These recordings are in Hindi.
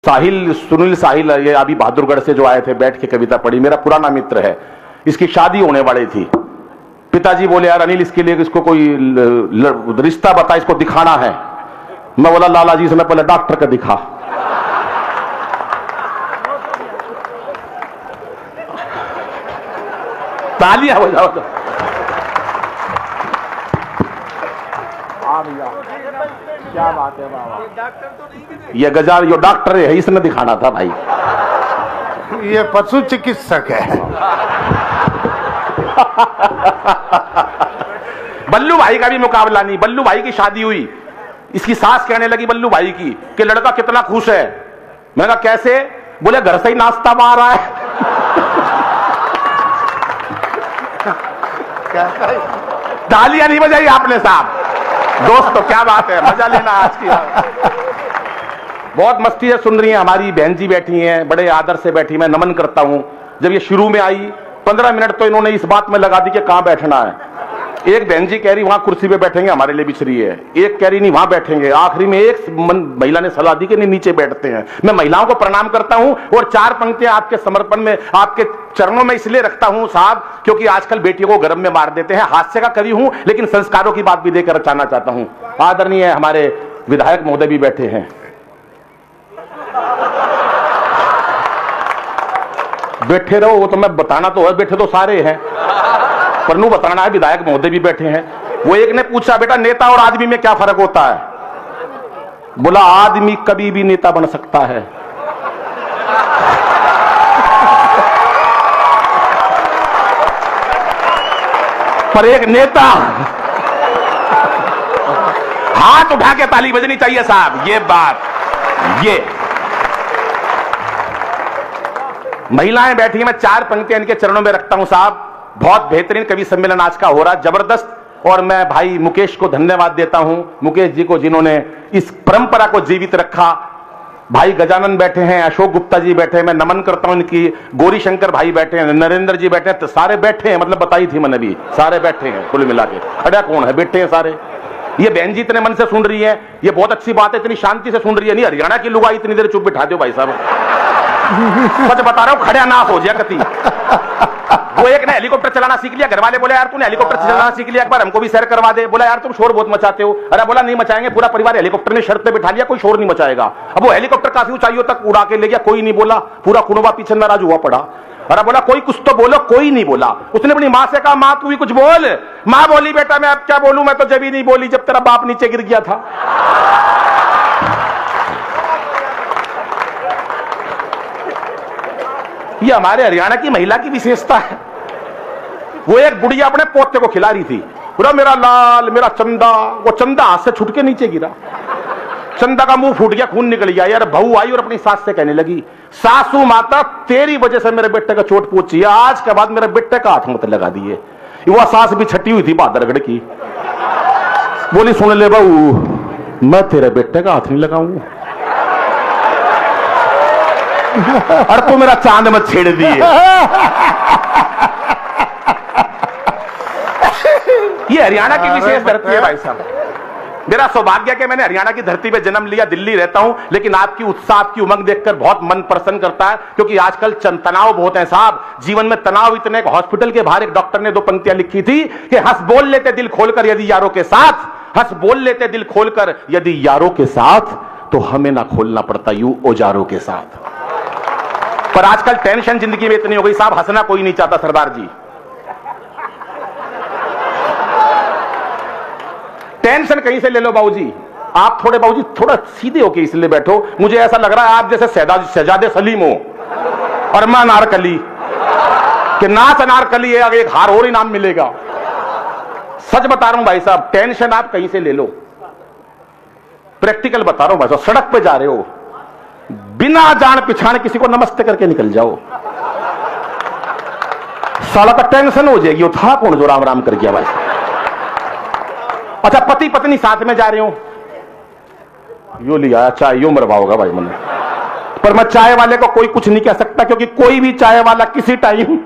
साहिल, सुनील साहिल, ये अभी बहादुरगढ़ से जो आए थे, बैठ के कविता पढ़ी, मेरा पुराना मित्र है। इसकी शादी होने वाली थी। पिताजी बोले यार अनिल इसके लिए इसको कोई रिश्ता बता, इसको दिखाना है। मैं बोला लाला जी से मैं पहले डॉक्टर का दिखा। तालियां बजाओ। क्या बात है बाबा। ये गजार जो डॉक्टर है इसने दिखाना था भाई। ये पशु चिकित्सक है। बल्लू भाई का भी मुकाबला नहीं। बल्लू भाई की शादी हुई, इसकी सास कहने लगी बल्लू भाई की कि लड़का कितना खुश है। मैंने कहा कैसे? बोले घर से ही नाश्ता मार रहा है। तालियां नहीं बजाई आपने साहब। दोस्तों क्या बात है, मजा लेना आज की। बहुत मस्ती से सुन रही हैं। हमारी बहन जी बैठी हैं, बड़े आदर से बैठी, मैं नमन करता हूं। जब ये शुरू में आई 15 मिनट तो इन्होंने इस बात में लगा दी कि कहां बैठना है। एक बहन जी कह रही वहां कुर्सी पे बैठेंगे, हमारे लिए बिछ रही है। एक कह रही नहीं वहां बैठेंगे। आखिरी में एक महिला ने सलाह दी कि नहीं नीचे बैठते हैं। मैं महिलाओं को प्रणाम करता हूं और 4 पंक्तियां आपके समर्पण में, आपके चरणों में इसलिए रखता हूं साहब, क्योंकि आजकल बेटियों को गर्भ में मार देते हैं। हास्य का कवि हूं लेकिन संस्कारों की बात भी देकर रचाना चाहता हूं। आदरणीय हमारे विधायक महोदय भी बैठे हैं। बैठे रहो, वो तो मैं बताना तो है, बैठे तो सारे हैं पर नू बताना है। विधायक महोदय भी बैठे हैं। वो एक ने पूछा बेटा नेता और आदमी में क्या फर्क होता है? बोला आदमी कभी भी नेता बन सकता है, पर एक नेता। हाथ उठा के ताली बजनी चाहिए साहब। ये बात, ये महिलाएं बैठी हैं, मैं 4 पंक्तियां इनके चरणों में रखता हूं साहब। बहुत बेहतरीन कवि सम्मेलन आज का हो रहा है, जबरदस्त। और मैं भाई मुकेश को धन्यवाद देता हूं, मुकेश जी को जिन्होंने इस परंपरा को जीवित रखा। भाई गजानन बैठे हैं, अशोक गुप्ता जी बैठे हैं, मैं नमन करता हूं इनकी। गौरी शंकर भाई बैठे हैं, नरेंद्र जी बैठे हैं, तो सारे बैठे हैं, मतलब बताई थी मैंने भी, सारे बैठे हैं कुल मिला के। अड़ा कौन है, बैठे हैं सारे। ये बहन जी इतने मन से सुन रही है, ये बहुत अच्छी बात है, इतनी शांति से सुन रही है। नहीं हरियाणा की लुगाई इतनी देर चुप बिठा दो भाई साहब। सच बता रहा हूं, खड़े नाश हो जाए कति। वो एक ने हेलीकॉप्टर चलाना सीख लिया, घर वाले बोले यार तूने हेलीकॉप्टर चलाना सीख लिया, एक बार हमको भी सैर करवा दे। बोला यार तुम शोर बहुत मचाते हो। अरे बोला नहीं मचाएंगे, पूरा परिवार हेलीकॉप्टर में शर्त पे बिठा लिया, कोई शोर नहीं मचाएगा। अब वो हेलीकॉप्टर काफी ऊंचाइयों तक उड़ा के ले गया, कोई नहीं बोला, पूरा कुनबा पीछे नाराज हुआ पड़ा। अरे बोला कोई कुछ तो बोलो, कोई नहीं बोला। उसने अपनी मां से कहा मां तू भी कुछ बोल। मां बोली बेटा मैं अब क्या बोलूं, मैं तो जब ही नहीं बोली जब तेरा बाप नीचे गिर गया था। ये हमारे हरियाणा की महिला की विशेषता है। वो एक बुढ़िया अपने पोते को खिला रही थी, पूरा मेरा लाल मेरा चंदा। वो चंदा हाथ से छुट के नीचे गिरा, चंदा का मुंह फूट गया, खून निकल गया। यार बहू आई और अपनी सास से कहने लगी सासू माता तेरी वजह से मेरे बेटे का चोट पहुंची, आज के बाद मेरे बेटे का हाथ मत लगा दिए। वो सास भी छठी हुई थी बहादुरगढ़ की, बोली सुन ले बहू मैं तेरे बेटे का हाथ नहीं लगाऊंगा और तू मेरा चांद मत छेड़ दिए। ये हरियाणा की विशेष धरती है भाई साहब। मेरा सौभाग्य है कि मैंने हरियाणा की धरती पे जन्म लिया, दिल्ली रहता हूं, लेकिन आपकी उत्साह आपकी उमंग देखकर बहुत मन प्रसन्न करता है। क्योंकि आजकल तनाव बहुत है साहब, जीवन में तनाव इतने। हॉस्पिटल के बाहर एक डॉक्टर ने 2 पंक्तियां लिखी थी कि हंस बोल लेते दिल खोलकर यदि यारों के साथ, हंस बोल लेते दिल खोलकर यदि यारों के साथ, तो हमें ना खोलना पड़ता यूं औजारों के साथ। पर आजकल टेंशन जिंदगी में इतनी हो गई साहब, हंसना कोई नहीं चाहता सरदार जी। टेंशन कहीं से ले लो बाबूजी। आप थोड़े बाबूजी थोड़ा सीधे होके इसलिए बैठो, मुझे ऐसा लग रहा है आप जैसे शहजादे सलीम हो और मैं अनारकली, कि नाच अनारकली है, एक हार और इनाम मिलेगा। सच बता रहा हूं भाई साहब, टेंशन आप कहीं से ले लो। प्रैक्टिकल बता रहा हूं भाई साहब, सड़क पे जा रहे हो, बिना जान पिछाड़ किसी को नमस्ते करके निकल जाओ, साला का टेंशन हो जाएगी। वो था कौन जो राम राम कर गया भाई। अच्छा पति पत्नी साथ में जा रहे हो, यो लिया चाय यो मरवा होगा भाई मैंने, पर मैं चाय वाले को कोई कुछ नहीं कह सकता, क्योंकि कोई भी चाय वाला किसी टाइम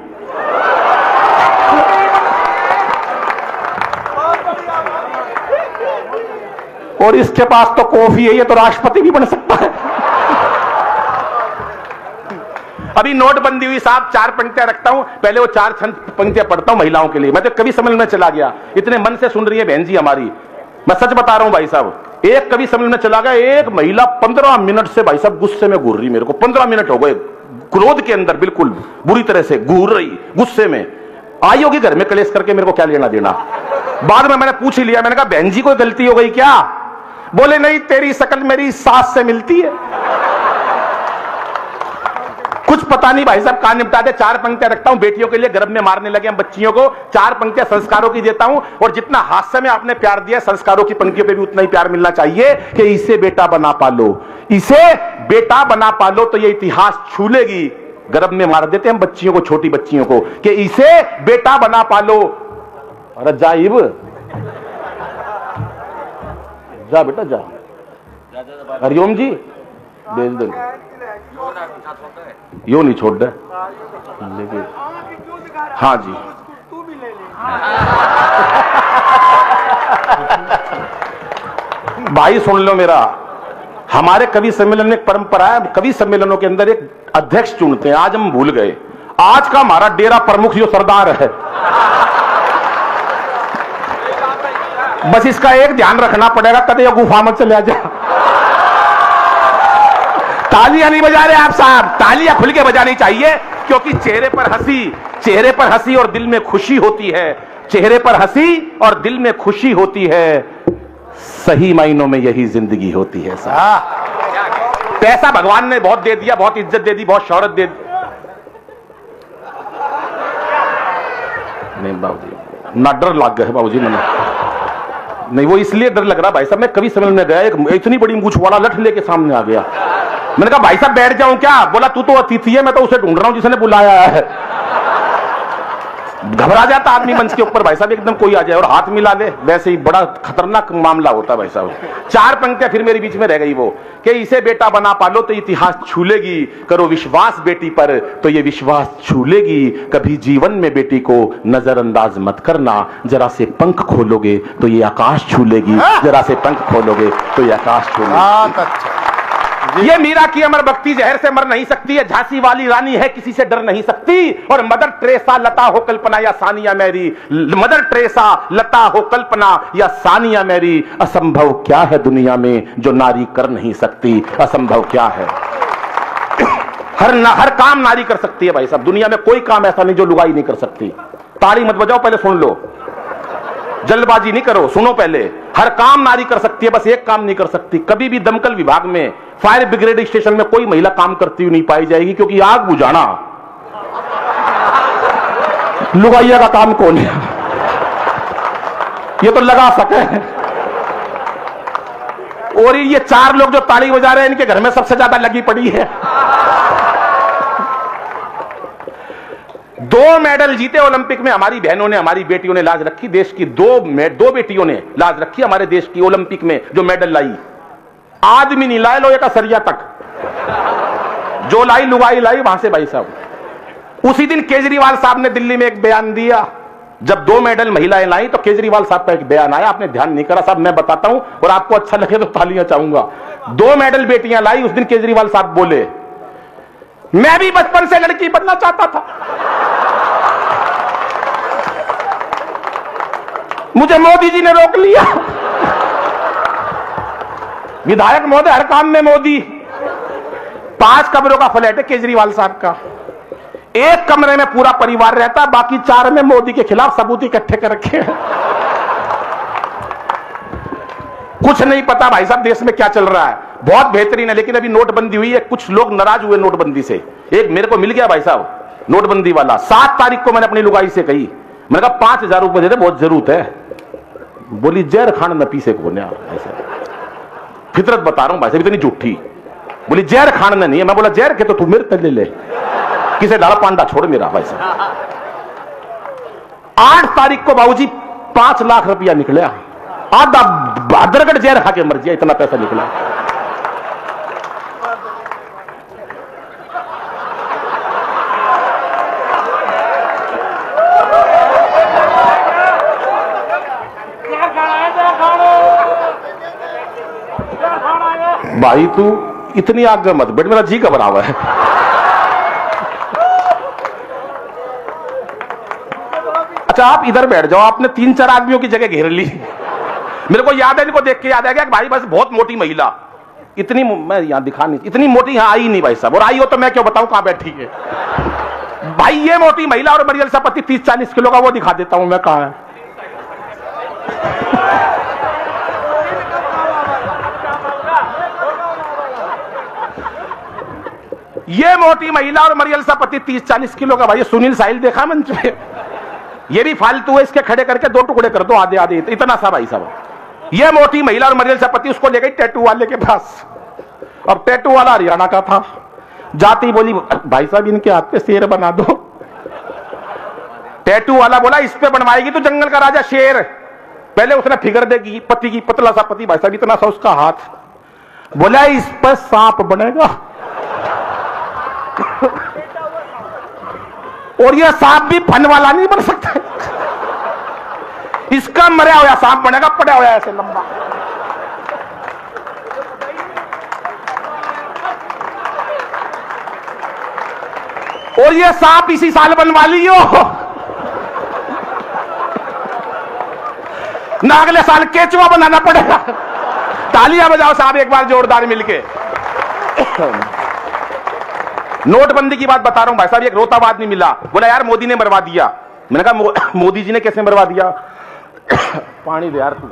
और इसके पास तो कॉफी है, ये तो राष्ट्रपति भी बन सकता है। अभी नोटबंदी हुई साहब, 4 पंक्तियां रखता हूं, पहले वो 4 पंक्तियां पढ़ता हूं महिलाओं के लिए। मैं तो कवि सम्मेलन में चला गया, इतने मन से सुन रही है बहन जी हमारी, मैं सच बता रहा हूं भाई साहब। एक कवि सम्मेलन में चला गया, एक महिला 15 मिनट से भाई साहब गुस्से में घूर रही, मेरे को 15 मिनट हो गए क्रोध के अंदर, बिल्कुल बुरी तरह से घूर रही गुस्से में। आई होगी घर में कलेश करके, मेरे को क्या लेना देना। बाद में मैंने पूछ ही लिया, मैंने कहा बहन जी कोई गलती हो गई क्या? बोले नहीं, तेरी शकल मेरी सास से मिलती है। कुछ पता नहीं भाई साहब, कान निपटा दे। 4 पंक्तियां रखता हूं बेटियों के लिए, गर्भ में मारने लगे हम बच्चियों को। 4 पंक्तियां संस्कारों की देता हूं, और जितना हास्य में आपने प्यार दिया संस्कारों की पंक्तियों पे भी उतना ही प्यार मिलना चाहिए कि इसे बेटा बना पालो, इसे बेटा बना पालो तो ये इतिहास छू लेगी। गर्भ में मार देते हम बच्चियों को, छोटी बच्चियों को, कि इसे बेटा बना पालो। अरे जाइब जा बेटा जा। हरिओम जी भेज दे, यो नहीं छोड़ दे लेकिन। हाँ जी भाई सुन लो मेरा, हमारे कवि सम्मेलन में एक परंपरा है, कवि सम्मेलनों के अंदर एक अध्यक्ष चुनते हैं। आज हम भूल गए, आज का हमारा डेरा प्रमुख जो सरदार है, बस इसका एक ध्यान रखना पड़ेगा, कदे गुफा में चले जा। तालियां नहीं बजा रहे आप साहब, तालियां खुल के बजानी चाहिए, क्योंकि चेहरे पर हंसी और दिल में खुशी होती है। चेहरे पर हंसी और दिल में खुशी होती है, सही मायनों में यही जिंदगी होती है साहब। पैसा भगवान ने बहुत दे दिया, बहुत इज्जत दे दी, बहुत शौहरत दे दी। नहीं बाबूजी ना डर लग गया है बाबूजी, मैंने नहीं, वो इसलिए डर लग रहा भाई साहब, मैं कवि सम्मेलन में गया, एक इतनी बड़ी मूंछ वाला लठ लेके सामने आ गया। मैंने कहा भाई साहब बैठ जाऊं क्या? बोला तू तो अतिथि है, मैं तो उसे ढूंढ रहा हूं जिसने बुलाया है। घबरा जाता आदमी मंच के ऊपर भाई साहब, एकदम कोई आ जाए और हाथ मिला ले, वैसे ही बड़ा खतरनाक मामला होता भाई साहब। 4 पंक्तियां फिर मेरे बीच में रह गई, वो कि इसे बेटा बना पालो तो इतिहास छू लेगी, करो विश्वास बेटी पर तो ये विश्वास छू लेगी। कभी जीवन में बेटी को नजरअंदाज मत करना, जरा से पंख खोलोगे तो ये आकाश छू लेगी, जरा से पंख खोलोगे तो ये आकाश छू लेगी। ये मीरा की अमर भक्ति जहर से मर नहीं सकती है, झांसी वाली रानी है किसी से डर नहीं सकती। और मदर टेरेसा लता हो कल्पना या सानिया मैरी, मदर टेरेसा लता हो कल्पना या सानिया मैरी, असंभव क्या है दुनिया में जो नारी कर नहीं सकती, असंभव क्या है। हर काम नारी कर सकती है भाई साहब, दुनिया में कोई काम ऐसा नहीं जो लुगाई नहीं कर सकती। ताली मत बजाओ, पहले सुन लो, जल्दबाजी नहीं करो, सुनो पहले। हर काम नारी कर सकती है, बस एक काम नहीं कर सकती। कभी भी दमकल विभाग में, फायर ब्रिगेड स्टेशन में कोई महिला काम करती हुई नहीं पाई जाएगी, क्योंकि आग बुझाना लुगाइया का काम कौन है? ये तो लगा सके। और ये 4 लोग जो ताली बजा रहे हैं, इनके घर में सबसे ज्यादा लगी पड़ी है। 2 मेडल जीते ओलंपिक में हमारी बहनों ने, हमारी बेटियों ने लाज रखी देश की। 2 बेटियों ने लाज रखी हमारे देश की ओलंपिक में, जो मेडल लाई। आदमी नहीं लाए लोहे का सरिया तक, जो लाई लुगाई लाई वहां से भाई साहब। उसी दिन केजरीवाल साहब ने दिल्ली में एक बयान दिया, जब 2 मेडल महिलाएं लाई तो केजरीवाल साहब का एक बयान आया, आपने ध्यान नहीं करा साहब, मैं बताता हूं और आपको अच्छा लगे तो तालियां चाहूंगा। 2 मेडल बेटियां लाई, उस दिन केजरीवाल साहब बोले, मैं भी बचपन से लड़की बनना चाहता था, मुझे मोदी जी ने रोक लिया। विधायक महोदय हर काम में मोदी। 5 कमरों का फ्लैट है केजरीवाल साहब का, एक कमरे में पूरा परिवार रहता, बाकी 4 में मोदी के खिलाफ सबूत इकट्ठे कर रखे हैं। कुछ नहीं पता भाई साहब देश में क्या चल रहा है। बहुत बेहतरीन है, लेकिन अभी नोटबंदी हुई है, कुछ लोग नाराज हुए नोटबंदी से। एक मेरे को मिल गया भाई साहब नोटबंदी वाला, 7 तारीख को मैंने अपनी लुगाई से कही, मैंने कहा 5000 रुपए दे दे, बहुत जरूरत है। बोली जहर खान न पीसे को ऐसा, फितरत बता रहा हूं भाई साहब, इतनी झूठी। बोली जहर खान नहीं है। मैं बोला जहर के तो तू मेरे तले ले, किसे डाला पांडा छोड़ मेरा भाई साहब। 8 तारीख को बाबूजी 5 लाख रुपया निकला, आधा भादरगढ़ जहर खा के मर गया, इतना पैसा निकला। भाई तू इतनी आग मत बैठ, मेरा जी घबरा हुआ है। अच्छा आप इधर बैठ जाओ, आपने 3-4 आदमियों की जगह घेर ली। मेरे को याद है, इनको देख के याद आ गया कि भाई बस बहुत मोटी महिला, इतनी मैं यहां दिखा नहीं, इतनी मोटी यहां आई नहीं भाई साहब, और आई हो तो मैं क्यों बताऊं कहां बैठी है। भाई ये मोटी महिला और मरियल सा पति 30-40 किलो का, वो दिखा देता हूं मैं कहां है। ये मोटी महिला और मरियल सा पति 30-40 किलो का। भाई सुनील साहिल देखा मंच पे, ये भी फालतू है, इसके खड़े करके 2 टुकड़े कर दो आधे आधे, इतना सा भाई साहब। ये मोटी महिला और मरियल सा पति उसको ले गई टैटू वाले के पास, अब टैटू वाला हरियाणा का था। जाती बोली भाई साहब इनके हाथ पे शेर बना दो। टैटू वाला बोला इस पे बनवाएगी तो जंगल का राजा शेर। पहले उसने फिगर देगी पति की, पतला सा पति भाई साहब इतना सा उसका हाथ, बोला इस पर सांप बनेगा। और यह सांप भी फन वाला नहीं बन सकता, इसका मरा हुआ सांप बनेगा, पड़ा हुआ ऐसे लंबा। और ये सांप इसी साल बनवा लियो ना, अगले साल केचुआ बनाना पड़ेगा। तालियां बजाओ साहब एक बार जोरदार मिलके। नोटबंदी की बात बता रहा हूं भाई साहब, एक रोता आदमी मिला, बोला यार मोदी ने मरवा दिया। मैंने कहा मोदी जी ने कैसे मरवा दिया? पानी दे यार तू।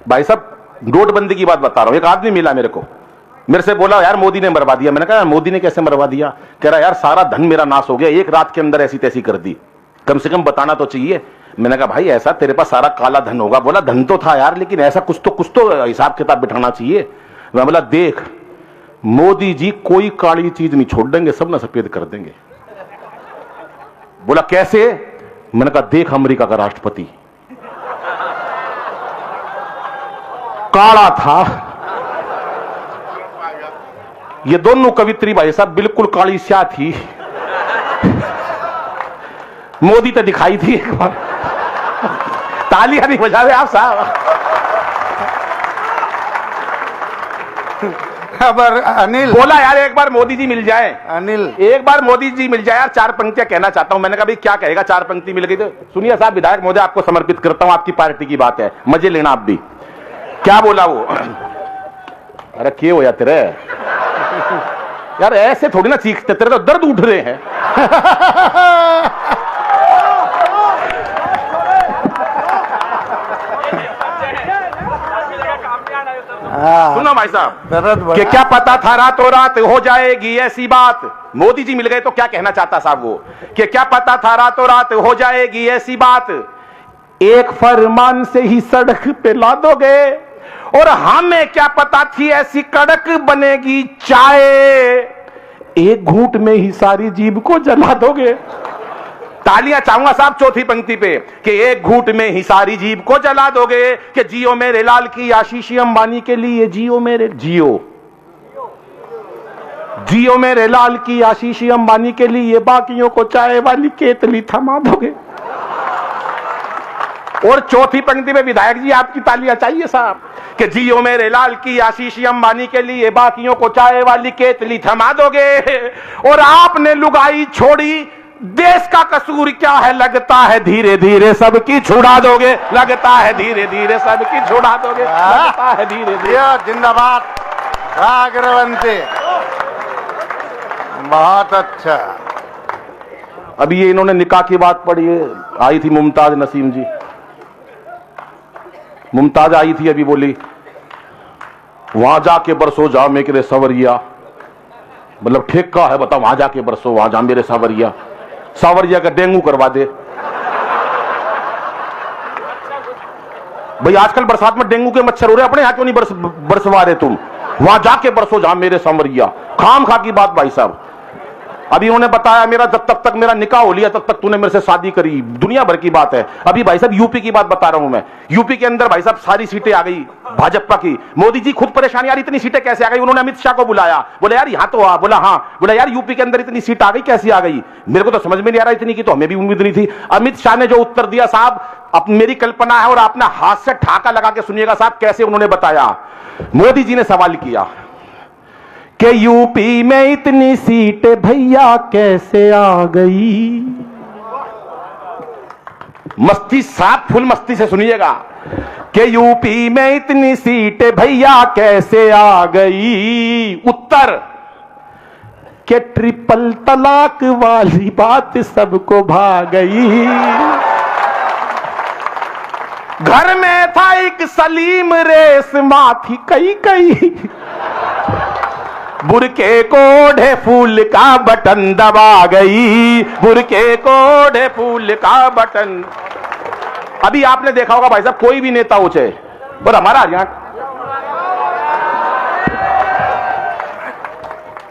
भाई साहब नोटबंदी की बात बता रहा हूं, एक आदमी मिला मेरे को, मेरे से बोला यार मोदी ने मरवा दिया। मैंने कहा मोदी ने कैसे मरवा दिया? कह रहा यार सारा धन मेरा नाश हो गया, एक रात के अंदर ऐसी तैसी कर दी, कम से कम बताना तो चाहिए। मैंने कहा भाई ऐसा तेरे पास सारा काला धन होगा? बोला धन तो था यार, लेकिन ऐसा कुछ तो हिसाब किताब बिठाना चाहिए। मैं बोला देख मोदी जी कोई काली चीज नहीं छोड़ देंगे, सब ना सफेद कर देंगे। बोला कैसे? मैंने कहा देख अमेरिका का राष्ट्रपति काला था, ये दोनों कवित्री भाई साहब बिल्कुल काली स्या थी, मोदी तो दिखाई थी एक बार। तालियां नहीं बजा रहे आप साहब। खबर अनिल बोला यार एक बार मोदी जी मिल जाए, अनिल एक बार मोदी जी मिल जाए यार, 4 पंक्तियां कहना चाहता हूं। मैंने कहा भाई क्या कहेगा, 4 पंक्ति मिल गई तो सुनिए साहब, विधायक महोदय आपको समर्पित करता हूं, आपकी पार्टी की बात है, मजे लेना आप भी। क्या बोला वो? अरे क्या हो जाते रे यार, ऐसे थोड़ी ना चीखते, तेरे तो दर्द उठ रहे हैं। सुनो भाई साहब कि क्या पता था रातों रात हो जाएगी ऐसी बात। मोदी जी मिल गए तो क्या कहना चाहता साहब वो, कि क्या पता था रातों रात हो जाएगी ऐसी बात, एक फरमान से ही सड़क पे ला दोगे, और हमें क्या पता थी ऐसी कड़क बनेगी चाय, एक घूंट में ही सारी जीभ को जला दोगे। तालियां चाहूंगा साहब चौथी पंक्ति पे, कि एक घूंट में ही सारी जीभ को जला दोगे, कि जियो मेरे लाल की आशीष अंबानी के लिए, जियो मेरे जियो मेरे लाल की आशीष अंबानी के लिए, बाकियों को चाय वाली केतली थमा दोगे। और चौथी पंक्ति में विधायक जी आपकी तालियां चाहिए साहब, कि जियो मेरे लाल की आशीष अंबानी के लिए, बाकियों को चाय वाली केतली थमा दोगे। और आपने लुगाई छोड़ी, देश का कसूर क्या है, लगता है धीरे धीरे सबकी छुड़ा दोगे, लगता है धीरे धीरे सबकी छुड़ा दोगे, लगता है धीरे धीरे। जिंदाबाद अग्रवंती, बहुत अच्छा। अभी ये इन्होंने निकाह की बात पढ़ी है, आई थी मुमताज नसीम जी, मुमताज आई थी, अभी बोली वहां जाके बरसो जा मेरे सवरिया, मतलब ठेका है बता, वहां जाके बरसो, वहां जा मेरे सवरिया, सावरिया का डेंगू करवा दे। भाई आजकल बरसात में डेंगू के मच्छर हो रहे, अपने यहां क्यों नहीं बरसवा रहे तुम? वहां जाके बरसो जहां मेरे सांवरिया, खाम खा की बात भाई साहब। अभी उन्होंने बताया मेरा जब तक मेरा निकाह हो लिया तब तक तूने मेरे से शादी करी, दुनिया भर की बात है। अभी भाई साहब यूपी की बात बता रहा हूं मैं, यूपी के अंदर भाई साहब सारी सीटें आ गई भाजपा की। मोदी जी खुद परेशान, यार इतनी सीटें कैसे आ गई। उन्होंने अमित शाह को बुलाया, बोले यार यहां तो आ, बोला हाँ, बोला यार यूपी के अंदर इतनी सीट आ गई, कैसी आ गई, मेरे को तो समझ में नहीं आ रहा, इतनी की तो हमें भी उम्मीद नहीं थी। अमित शाह ने जो उत्तर दिया साहब, अब मेरी कल्पना है और आपने हाथ से ठाका लगा के सुनिएगा साहब कैसे उन्होंने बताया। मोदी जी ने सवाल किया कि यूपी में इतनी सीटें भैया कैसे आ गई। मस्ती साफ फुल मस्ती से सुनिएगा कि यूपी में इतनी सीटें भैया कैसे आ गई। उत्तर कि ट्रिपल तलाक वाली बात सबको भा गई। घर में था एक सलीम रेशमा थी कई कई, बुरके कोढ़े फूल का बटन दबा गई, बुरके कोढ़े फूल का बटन। अभी आपने देखा होगा भाई साहब कोई भी नेता हो चाहे, और हमारा हरियाणा,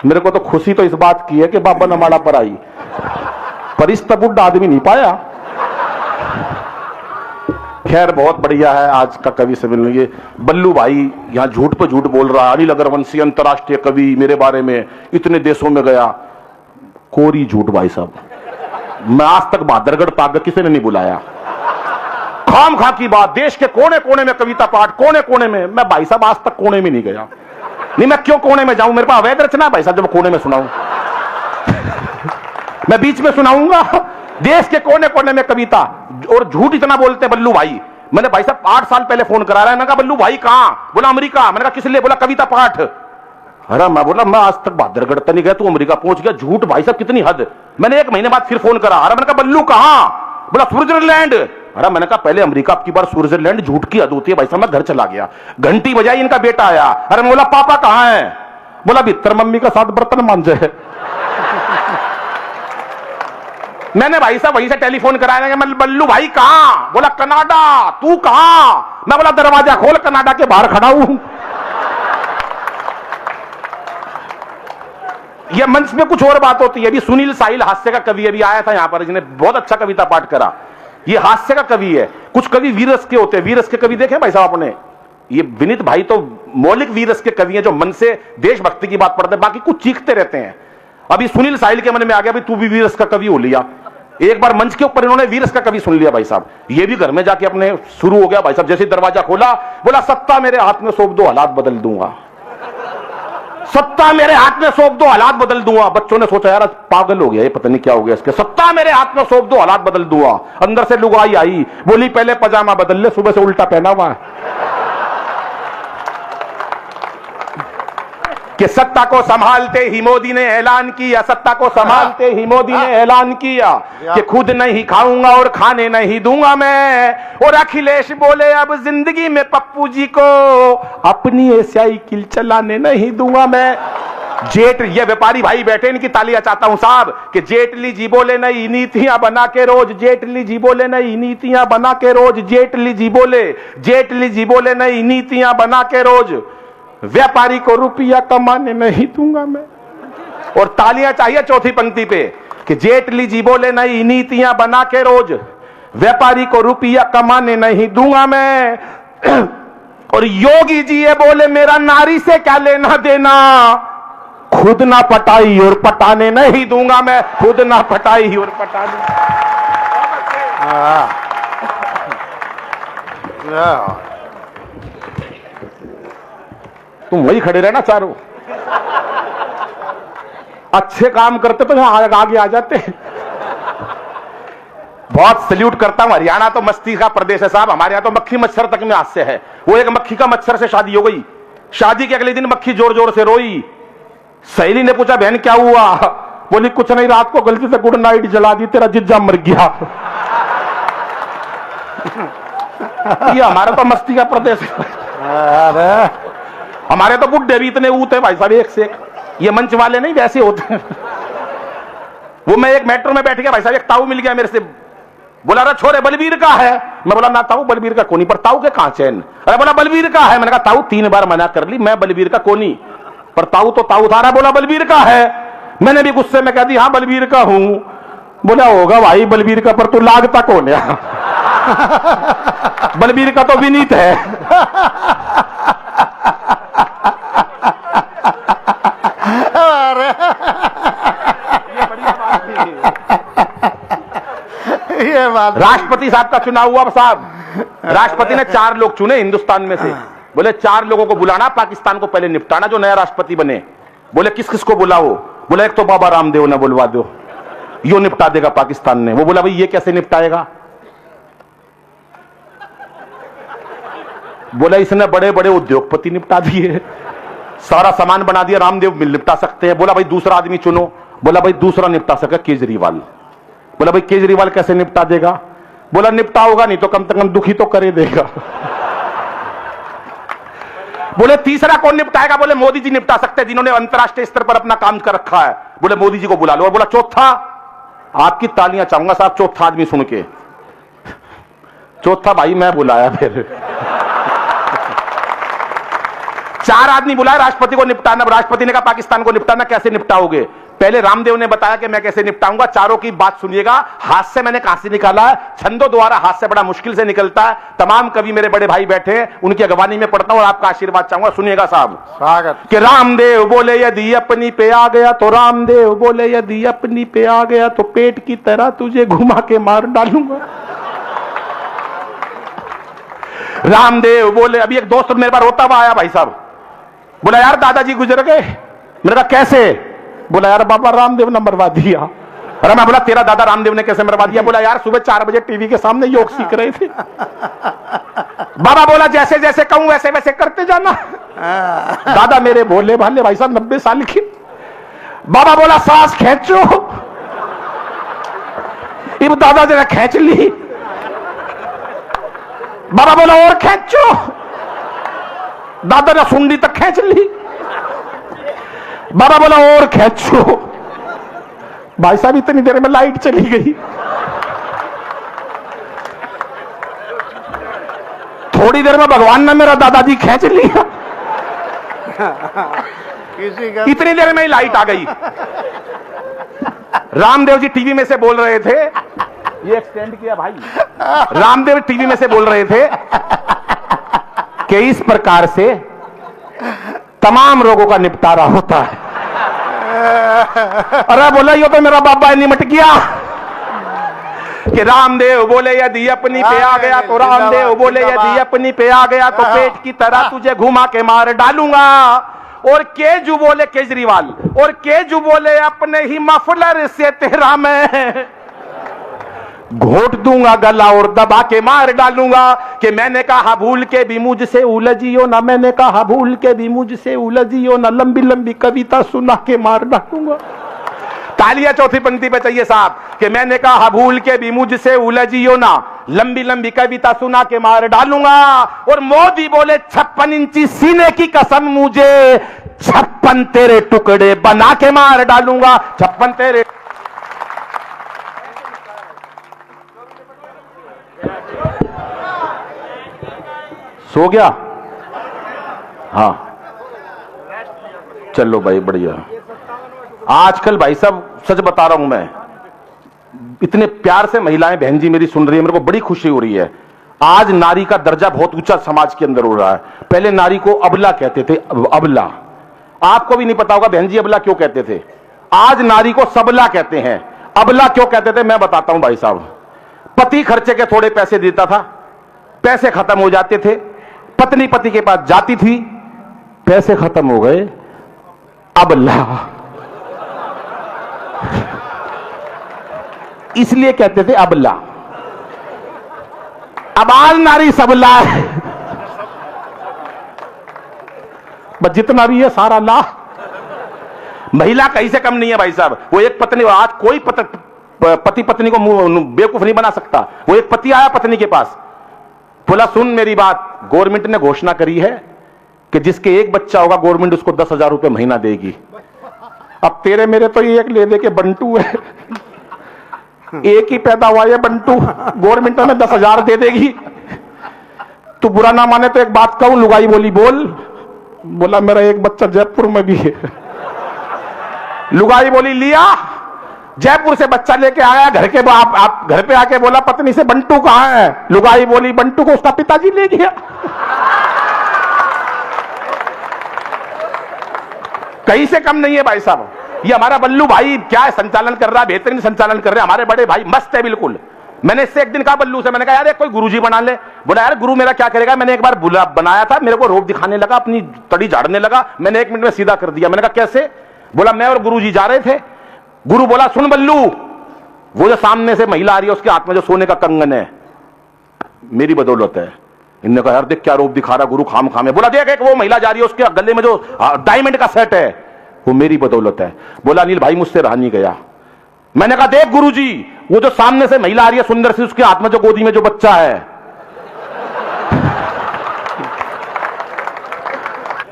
मेरे को तो खुशी तो इस बात की है कि बाबा नमाड़ा पर आई, पर इस तक बुढ़ा आदमी नहीं पाया। खैर बहुत बढ़िया है आज का कवि सम्मेलन। ये बल्लू भाई यहां झूठ पे झूठ बोल रहा है, अनिल अग्रवंशी अंतरराष्ट्रीय कवि मेरे बारे में इतने देशों में गया, कोरी झूठ भाई साहब। मैं आज तक बहादुरगढ़ पाक किसी ने नहीं बुलाया, खाम खा की बात, देश के कोने कोने में कविता पाठ, कोने कोने में। मैं भाई साहब आज तक कोने में नहीं गया, नहीं मैं क्यों कोने में जाऊं, मेरे पास अवैध रचना भाई साहब जब कोने में सुनाऊं। मैं बीच में सुनाऊंगा, देश के कोने कोने में कविता। और झूठ इतना बोलते हैं बल्लू भाई। मैंने भाई साहब 8 साल पहले फोन करा रहा है, मैंने कहा बल्लू भाई कहां, बोला अमेरिका। मैंने कहा किस लिए, बोला कविता पाठ। अरे मैं बोला मैं आज तक बहादुरगढ़ तक नहीं गया, तू अमेरिका पहुंच गया, झूठ भाई साहब कितनी हद। मैंने 1 महीने बाद फिर फोन करा, अरे मैंने कहा बल्लू कहां, बोला स्विट्जरलैंड। अरे मैंने कहा पहले अमेरिका अब की बार स्विट्जरलैंड, झूठ की हद होती है भाई साहब। मैं घर चला गया, घंटी बजाई, इनका बेटा आया। अरे मैं बोला पापा कहां है, बोला भीतर मम्मी का साथ बर्तन मांजे। मैंने भाई साहब वहीं से टेलीफोन कराया, मैं बल्लू भाई कहां, बोला कनाडा। तू कहां, मैं बोला दरवाजा खोल, कनाडा के बाहर खड़ा हूं। ये मंच में कुछ और बात होती है। अभी सुनील साहिल हास्य का कवि अभी आया था यहां पर, जिन्हें बहुत अच्छा कविता पाठ करा। ये हास्य का कवि है। कुछ कवि वीरस के होते हैं, वीरस के कवि देखे भाई साहब आपने। ये विनीत भाई तो मौलिक वीरस के कवि हैं, जो मन से देशभक्ति की बात पढ़ते हैं, बाकी कुछ चीखते रहते हैं। अभी सुनील साहिल के मन में आ गया भाई तू भी वीरस का कवि हो लिया। एक बार मंच के ऊपर इन्होंने वीरस का कवि सुन लिया भाई साहब, ये भी घर में जाके अपने शुरू हो गया भाई साहब। जैसे दरवाजा खोला, बोला सत्ता मेरे हाथ में सौंप दो, हालात बदल दूंगा। सत्ता मेरे हाथ में सौंप दो, हालात बदल दूंगा। बच्चों ने सोचा यार पागल हो गया, ये पता नहीं क्या हो गया इसके, सत्ता मेरे हाथ में सौंप दो, हालात बदल दूंगा। अंदर से लुगाई आई, बोली पहले पजामा बदल ले, सुबह से उल्टा पहना हुआ है। कि सत्ता को संभालते ही मोदी ने ऐलान किया, सत्ता को संभालते ही मोदी ने ऐलान किया कि खुद नहीं खाऊंगा और खाने नहीं दूंगा मैं। और अखिलेश बोले अब जिंदगी में पप्पू जी को अपनी साइकिल चलाने नहीं दूंगा मैं। ये व्यापारी भाई बैठे, इनकी तालियां चाहता हूं साहब। कि जेटली जी बोले नई नीतियां बना के रोज, जेटली जी बोले नई नीतियां बना के रोज, जेटली जी बोले नई नीतियां बना के रोज, व्यापारी को रुपया कमाने नहीं दूंगा मैं। और तालियां चाहिए चौथी पंक्ति पे कि जेटली जी बोले नई नीतियां बना के रोज, व्यापारी को रुपया कमाने नहीं दूंगा मैं। और योगी जी ये बोले मेरा नारी से क्या लेना देना, खुद ना पटाई और पटाने नहीं दूंगा मैं, खुद ना पटाई और पटाने। तुम वही खड़े रहना चारों, अच्छे काम करते तो यहां आगे आ जाते। बहुत सल्यूट करता हूं, हरियाणा तो मस्ती का प्रदेश है साहब। हमारे यहां तो मक्खी मच्छर तक में हास्य है। वो एक मक्खी का मच्छर से शादी हो गई, शादी के अगले दिन मक्खी जोर जोर से रोई। सहेली ने पूछा बहन क्या हुआ, बोली कुछ नहीं, रात को गलती से गुड नाइट जला दी, तेरा जिज्जा मर गया। ये हमारा तो मस्ती का प्रदेश है। हमारे तो बुड्ढे भी इतने ऊते भाई साहब, एक से एक। ये मंच वाले नहीं वैसे होते हैं। वो मैं एक मेट्रो में बैठ गया भाई साहब, एक ताऊ मिल गया मेरे से, बोला अरे छोरे बलबीर का है। मैं बोला ना ताऊ बलबीर का कोनी, पर ताऊ के कहां चैन। अरे बोला बलबीर का है। मैंने कहा ताऊ 3 बार मना कर ली, मैं बलबीर का कोनी, पर ताऊ तो ताऊ था। बोला बलबीर का है। मैंने भी गुस्से में कह दी हाँ बलबीर का हूं। बोला होगा भाई बलबीर का, पर तू लागता कौन है? बलबीर का तो विनीत है। ये बात राष्ट्रपति साहब का चुनाव हुआ साहब, राष्ट्रपति ने 4 लोग चुने हिंदुस्तान में से। बोले 4 लोगों को बुलाना, पाकिस्तान को पहले निपटाना जो नया राष्ट्रपति बने। बोले किस किस को बुलाओ? बोला एक तो बाबा रामदेव ने बुलवा दो, यो निपटा देगा पाकिस्तान ने। वो बोला भाई ये कैसे निपटाएगा? बोला इसने बड़े बड़े उद्योगपति निपटा दिए, सारा सामान बना दिया, रामदेव मिल निपटा सकते हैं। बोला भाई दूसरा आदमी चुनो। बोला भाई दूसरा निपटा सके केजरीवाल। बोला भाई केजरीवाल कैसे निपटा देगा? बोला निपटा होगा नहीं तो कम से कम दुखी तो करे देगा। बोले तीसरा कौन निपटाएगा? बोले मोदी जी निपटा सकते हैं, जिन्होंने अंतरराष्ट्रीय स्तर पर अपना काम कर रखा है। बोले मोदी जी को बुला लो। और बोला चौथा, आपकी तालियां चाहूंगा साहब चौथा आदमी सुन के। चौथा भाई मैं बुलाया फिर। 4 आदमी बुलाए राष्ट्रपति को निपटाना। राष्ट्रपति ने कहा पाकिस्तान को निपटाना कैसे निपटाओगे? पहले रामदेव ने बताया कि मैं कैसे निपटाऊंगा। चारों की बात सुनिएगा। हाथ से मैंने कहां से निकाला है? छंदों द्वारा हाथ से बड़ा मुश्किल से निकलता है। तमाम कवि मेरे बड़े भाई बैठे हैं, उनकी अगवानी में पढ़ता हूं और आपका आशीर्वाद चाहूंगा। सुनिएगा साहब। स्वागत। कि रामदेव बोले यदि अपनी पे आ गया तो, रामदेव बोले यदि अपनी पे आ गया तो पेट की तरह तुझे घुमा के मार डालूंगा। रामदेव बोले, अभी एक दोस्त मेरे पास रोता हुआ आया भाई साहब। बोला यार दादाजी गुजर गए। मैंने कहा कैसे? बोला यार बाबा रामदेव ने मरवा दिया। अरे मैं बोला तेरा दादा रामदेव ने कैसे मरवा दिया? बोला यार सुबह 4 बजे टीवी के सामने योग सीख रहे थे। बाबा बोला जैसे जैसे कहूं वैसे वैसे करते जाना। दादा मेरे भोले भाले भाई साहब 90 साल की। बाबा बोला सांस खींचो। इब दादा जरा खींच ली। बाबा बोला और खींचो। दादा ने सुंडी तक खींच ली। बाबा बोला और खींचो। भाई साहब इतनी देर में लाइट चली गई। थोड़ी देर में भगवान ने मेरा दादाजी खींच लिया। किसी का इतनी देर में ही लाइट आ गई। रामदेव जी टीवी में से बोल रहे थे, ये एक्सटेंड किया भाई। रामदेव टीवी में से बोल रहे थे कि इस प्रकार से तमाम रोगों का निपटारा होता है। अरे बोला यो तो मेरा बाबा निमट गया। कि रामदेव बोले यदि अपनी पे आ गया तो, रामदेव बोले यदि अपनी पे आ गया तो पेट की तरह तुझे घुमा के मार डालूंगा। और केजू बोले केजरीवाल, और केजू बोले अपने ही मफलर से तेरा मैं घोट दूंगा गला और दबा के मार डालूंगा। कि मैंने कहा भूल के भी मुझसे उलझियो ना, मैंने कहा भूल के भी मुझसे उलझियो ना, लंबी लंबी कविता सुना के मार डालूंगा। तालियां चौथी पंक्ति पे चाहिए साहब। कि मैंने कहा भूल के भी मुझसे उलझियो ना, लंबी लंबी कविता सुना के मार डालूंगा। और मोदी बोले 56 इंची सीने की कसम मुझे 56 तेरे टुकड़े बना के मार डालूंगा। 56 तेरे सो गया। हाँ चलो भाई बढ़िया। आजकल भाई साहब सच बता रहा हूं मैं, इतने प्यार से महिलाएं बहन जी मेरी सुन रही है, मेरे को बड़ी खुशी हो रही है। आज नारी का दर्जा बहुत ऊंचा समाज के अंदर हो रहा है। पहले नारी को अबला कहते थे, अबला। आपको भी नहीं पता होगा बहन जी अबला क्यों कहते थे। आज नारी को सबला कहते हैं। अबला क्यों कहते थे मैं बताता हूं भाई साहब। पति खर्चे के थोड़े पैसे देता था, पैसे खत्म हो जाते थे, पत्नी पति के पास जाती थी, पैसे खत्म हो गए, अबला। इसलिए कहते थे अबला। अब आज नारी सबला है, बस जितना भी है सारा ला। महिला कहीं से कम नहीं है भाई साहब। वो एक पत्नी, आज कोई पति पत्नी को बेवकूफ नहीं बना सकता। वो एक पति आया पत्नी के पास, बोला सुन मेरी बात, गवर्नमेंट ने घोषणा करी है कि जिसके एक बच्चा होगा गवर्नमेंट उसको 10,000 रुपए महीना देगी। अब तेरे मेरे तो ये एक ले दे के बंटू है, एक ही पैदा हुआ है बंटू, गवर्नमेंट हमें 10,000 दे देगी। तू बुरा ना माने तो एक बात कहूं, लुगाई बोली बोल। बोला मेरा एक बच्चा जयपुर में भी है। लुगाई बोली लिया, जयपुर से बच्चा लेके आया घर के आप घर पे आके बोला पत्नी से बंटू कहां है? लुगाई बोली बंटू को उसका पिताजी ले गया। कहीं से कम नहीं है भाई साहब। ये हमारा बल्लू भाई क्या है, संचालन कर रहा है, बेहतरीन संचालन कर रहे हैं। हमारे बड़े भाई मस्त है बिल्कुल। मैंने इससे एक दिन कहा बल्लू से, मैंने कहा यार कोई गुरुजी बना ले। बोला यार गुरु मेरा क्या करेगा? मैंने एक बार बनाया था, मेरे को रोब दिखाने लगा, अपनी तड़ी झाड़ने लगा, मैंने 1 मिनट में सीधा कर दिया। मैंने कहा कैसे? बोला मैं और गुरुजी जा रहे थे, गुरु बोला सुन बल्लू, वो जो सामने से महिला आ रही है उसके हाथ में जो सोने का कंगन है मेरी बदौलत है। इनने कहा यार देख क्या रूप दिखा रहा गुरु, खाम खामे। बोला देख एक वो महिला जा रही है उसके गले में जो डायमंड का सेट है वो मेरी बदौलत है। बोला अनिल भाई मुझसे रहा नहीं गया। मैंने कहा देख गुरुजी, वो जो सामने से महिला आ रही है सुंदर सी, उसके हाथ में जो गोदी में जो बच्चा है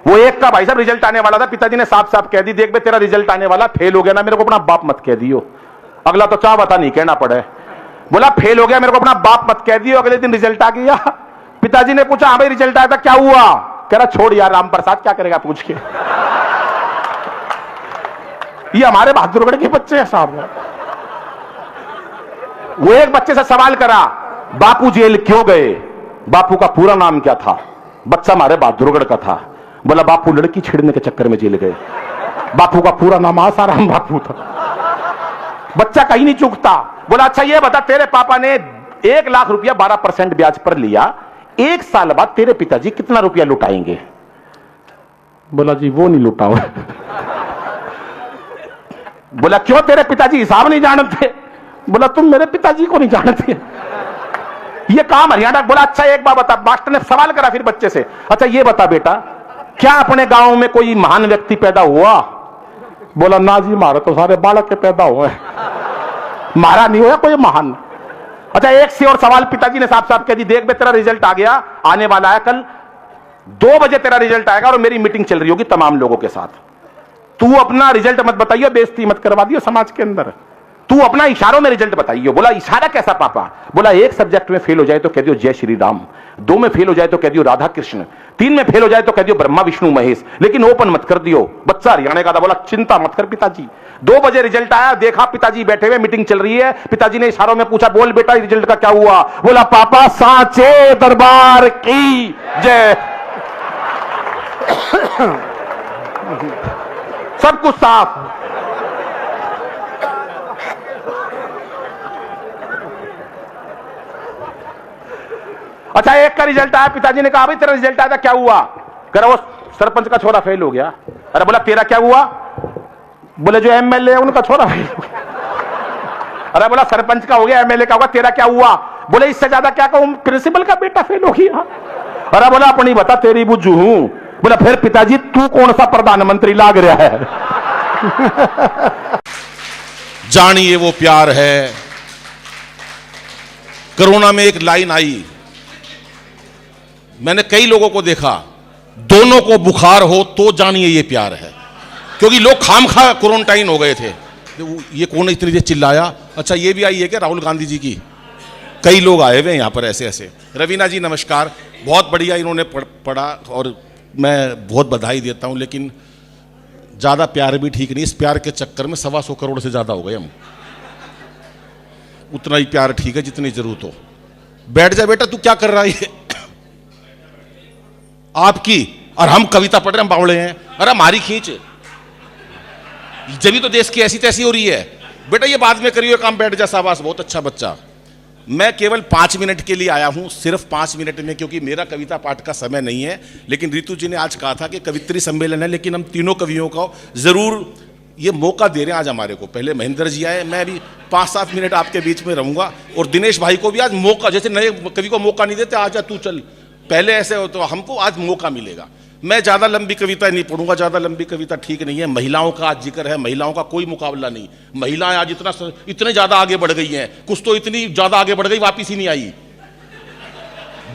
वो एक का भाई साहब रिजल्ट आने वाला था, पिताजी ने साफ साफ कह दी देख बे तेरा रिजल्ट आने वाला, फेल हो गया ना मेरे को अपना बाप मत कह दियो। अगला तो चाह बता नहीं कहना पड़े। बोला फेल हो गया मेरे को अपना बाप मत कह दियो। अगले दिन रिजल्ट आ गया, पिताजी ने पूछा हाँ भाई रिजल्ट आया था क्या हुआ? कह रहा छोड़ यार राम प्रसाद क्या करेगा पूछ के। ये हमारे बहादुरगढ़ के बच्चे हैं साहब। वो एक बच्चे से सवाल करा बापू जेल क्यों गए? बापू का पूरा नाम क्या था? बच्चा हमारे बहादुरगढ़ का था। बोला बापू लड़की छेड़ने के चक्कर में जेल गए। बापू का पूरा नाम आसाराम बापू था। बच्चा कहीं नहीं चूकता। बोला अच्छा ये बता तेरे पापा ने 1 लाख रुपया 12% ब्याज पर लिया, 1 साल बाद तेरे पिताजी कितना रुपया लुटाएंगे? बोला जी वो नहीं लुटाओ। बोला क्यों तेरे पिताजी हिसाब नहीं जानते? बोला तुम मेरे पिताजी को नहीं जानते। ये काम हरियाणा। बोला अच्छा एक बात बता, मास्टर ने सवाल करा फिर बच्चे से, अच्छा ये बता बेटा क्या अपने गांव में कोई महान व्यक्ति पैदा हुआ? बोला ना जी मारा तो सारे बालक के पैदा हुए, मारा नहीं हुआ कोई महान। अच्छा एक से और सवाल पिताजी ने साफ साफ कह दी देख बे तेरा रिजल्ट आ गया, आने वाला है कल 2 बजे तेरा रिजल्ट आएगा और मेरी मीटिंग चल रही होगी तमाम लोगों के साथ। तू अपना रिजल्ट मत बताइयो, बेइज्जती मत करवा दियो समाज के अंदर, तू अपना इशारों में रिजल्ट बताइयो। बोला इशारा कैसा पापा? बोला 1 सब्जेक्ट में फेल हो जाए तो कह दियो जय श्री राम, 2 में फेल हो जाए तो कह दियो राधा कृष्ण, 3 में फेल हो जाए तो कह दियो ब्रह्मा विष्णु महेश, लेकिन ओपन मत कर दियो। बच्चा हरियाणा का था। बोला चिंता मत कर पिताजी। 2 बजे रिजल्ट आया, देखा पिताजी बैठे हुए मीटिंग चल रही है, पिताजी ने इशारों में पूछा बोल बेटा रिजल्ट का क्या हुआ? बोला पापा सांचे दरबार की जय। सब कुछ साफ। अच्छा एक का रिजल्ट आया, पिताजी ने कहा भाई तेरा रिजल्ट आया था क्या हुआ? कह रहा वो सरपंच का छोरा फेल हो गया। अरे बोला तेरा क्या हुआ? बोले जो एमएलए है उनका छोरा फेल हो गया। अरे बोला सरपंच का हो गया, एमएलए का होगा, तेरा क्या हुआ? बोले इससे ज्यादा क्या कहूं, प्रिंसिपल का बेटा फेल हो गया। अरे बोला अपनी बता तेरी बुज्जू हूं। बोला फिर पिताजी तू कौन सा प्रधानमंत्री लाग रहा है? जानिए वो प्यार है। कोरोना में एक लाइन आई, मैंने कई लोगों को देखा, दोनों को बुखार हो तो जानिए ये प्यार है, क्योंकि लोग खामखा क्वारंटाइन हो गए थे। ये कौन इतनी देर चिल्लाया? अच्छा ये भी आई है क्या राहुल गांधी जी की? कई लोग आए हुए यहाँ पर ऐसे ऐसे। रवीना जी नमस्कार, बहुत बढ़िया इन्होंने पढ़ा और मैं बहुत बधाई देता हूँ, लेकिन ज़्यादा प्यार भी ठीक नहीं। इस प्यार के चक्कर में 125 करोड़ से ज़्यादा हो गए हम। उतना ही प्यार ठीक है जितनी जरूरत हो। बैठ जा बेटा, तू क्या कर रहा है? आपकी और हम कविता पढ़ रहे हैं, हम बावड़े हैं। अरे हमारी खींच, जब भी तो देश की ऐसी तैसी हो रही है। बेटा ये बाद में करियो काम, बैठ जा, शाबाश बहुत अच्छा बच्चा। मैं केवल 5 मिनट के लिए आया हूं, सिर्फ 5 मिनट में, क्योंकि मेरा कविता पाठ का समय नहीं है। लेकिन रितु जी ने आज कहा था कि कवित्री सम्मेलन है, लेकिन हम तीनों कवियों को जरूर ये मौका दे रहे हैं आज हमारे को। पहले महेंद्र जी आए, मैं भी 5-7 मिनट आपके बीच में रहूंगा, और दिनेश भाई को भी आज मौका, जैसे नए कवि को मौका नहीं देते आजा तू चल, पहले ऐसे हो, तो हमको आज मौका मिलेगा। मैं ज़्यादा लंबी कविता नहीं पढ़ूंगा, ज़्यादा लंबी कविता ठीक नहीं है। महिलाओं का आज जिक्र है, महिलाओं का कोई मुकाबला नहीं। महिलाएं आज इतने ज़्यादा आगे बढ़ गई हैं, कुछ तो इतनी ज़्यादा आगे बढ़ गई वापिस ही नहीं आई,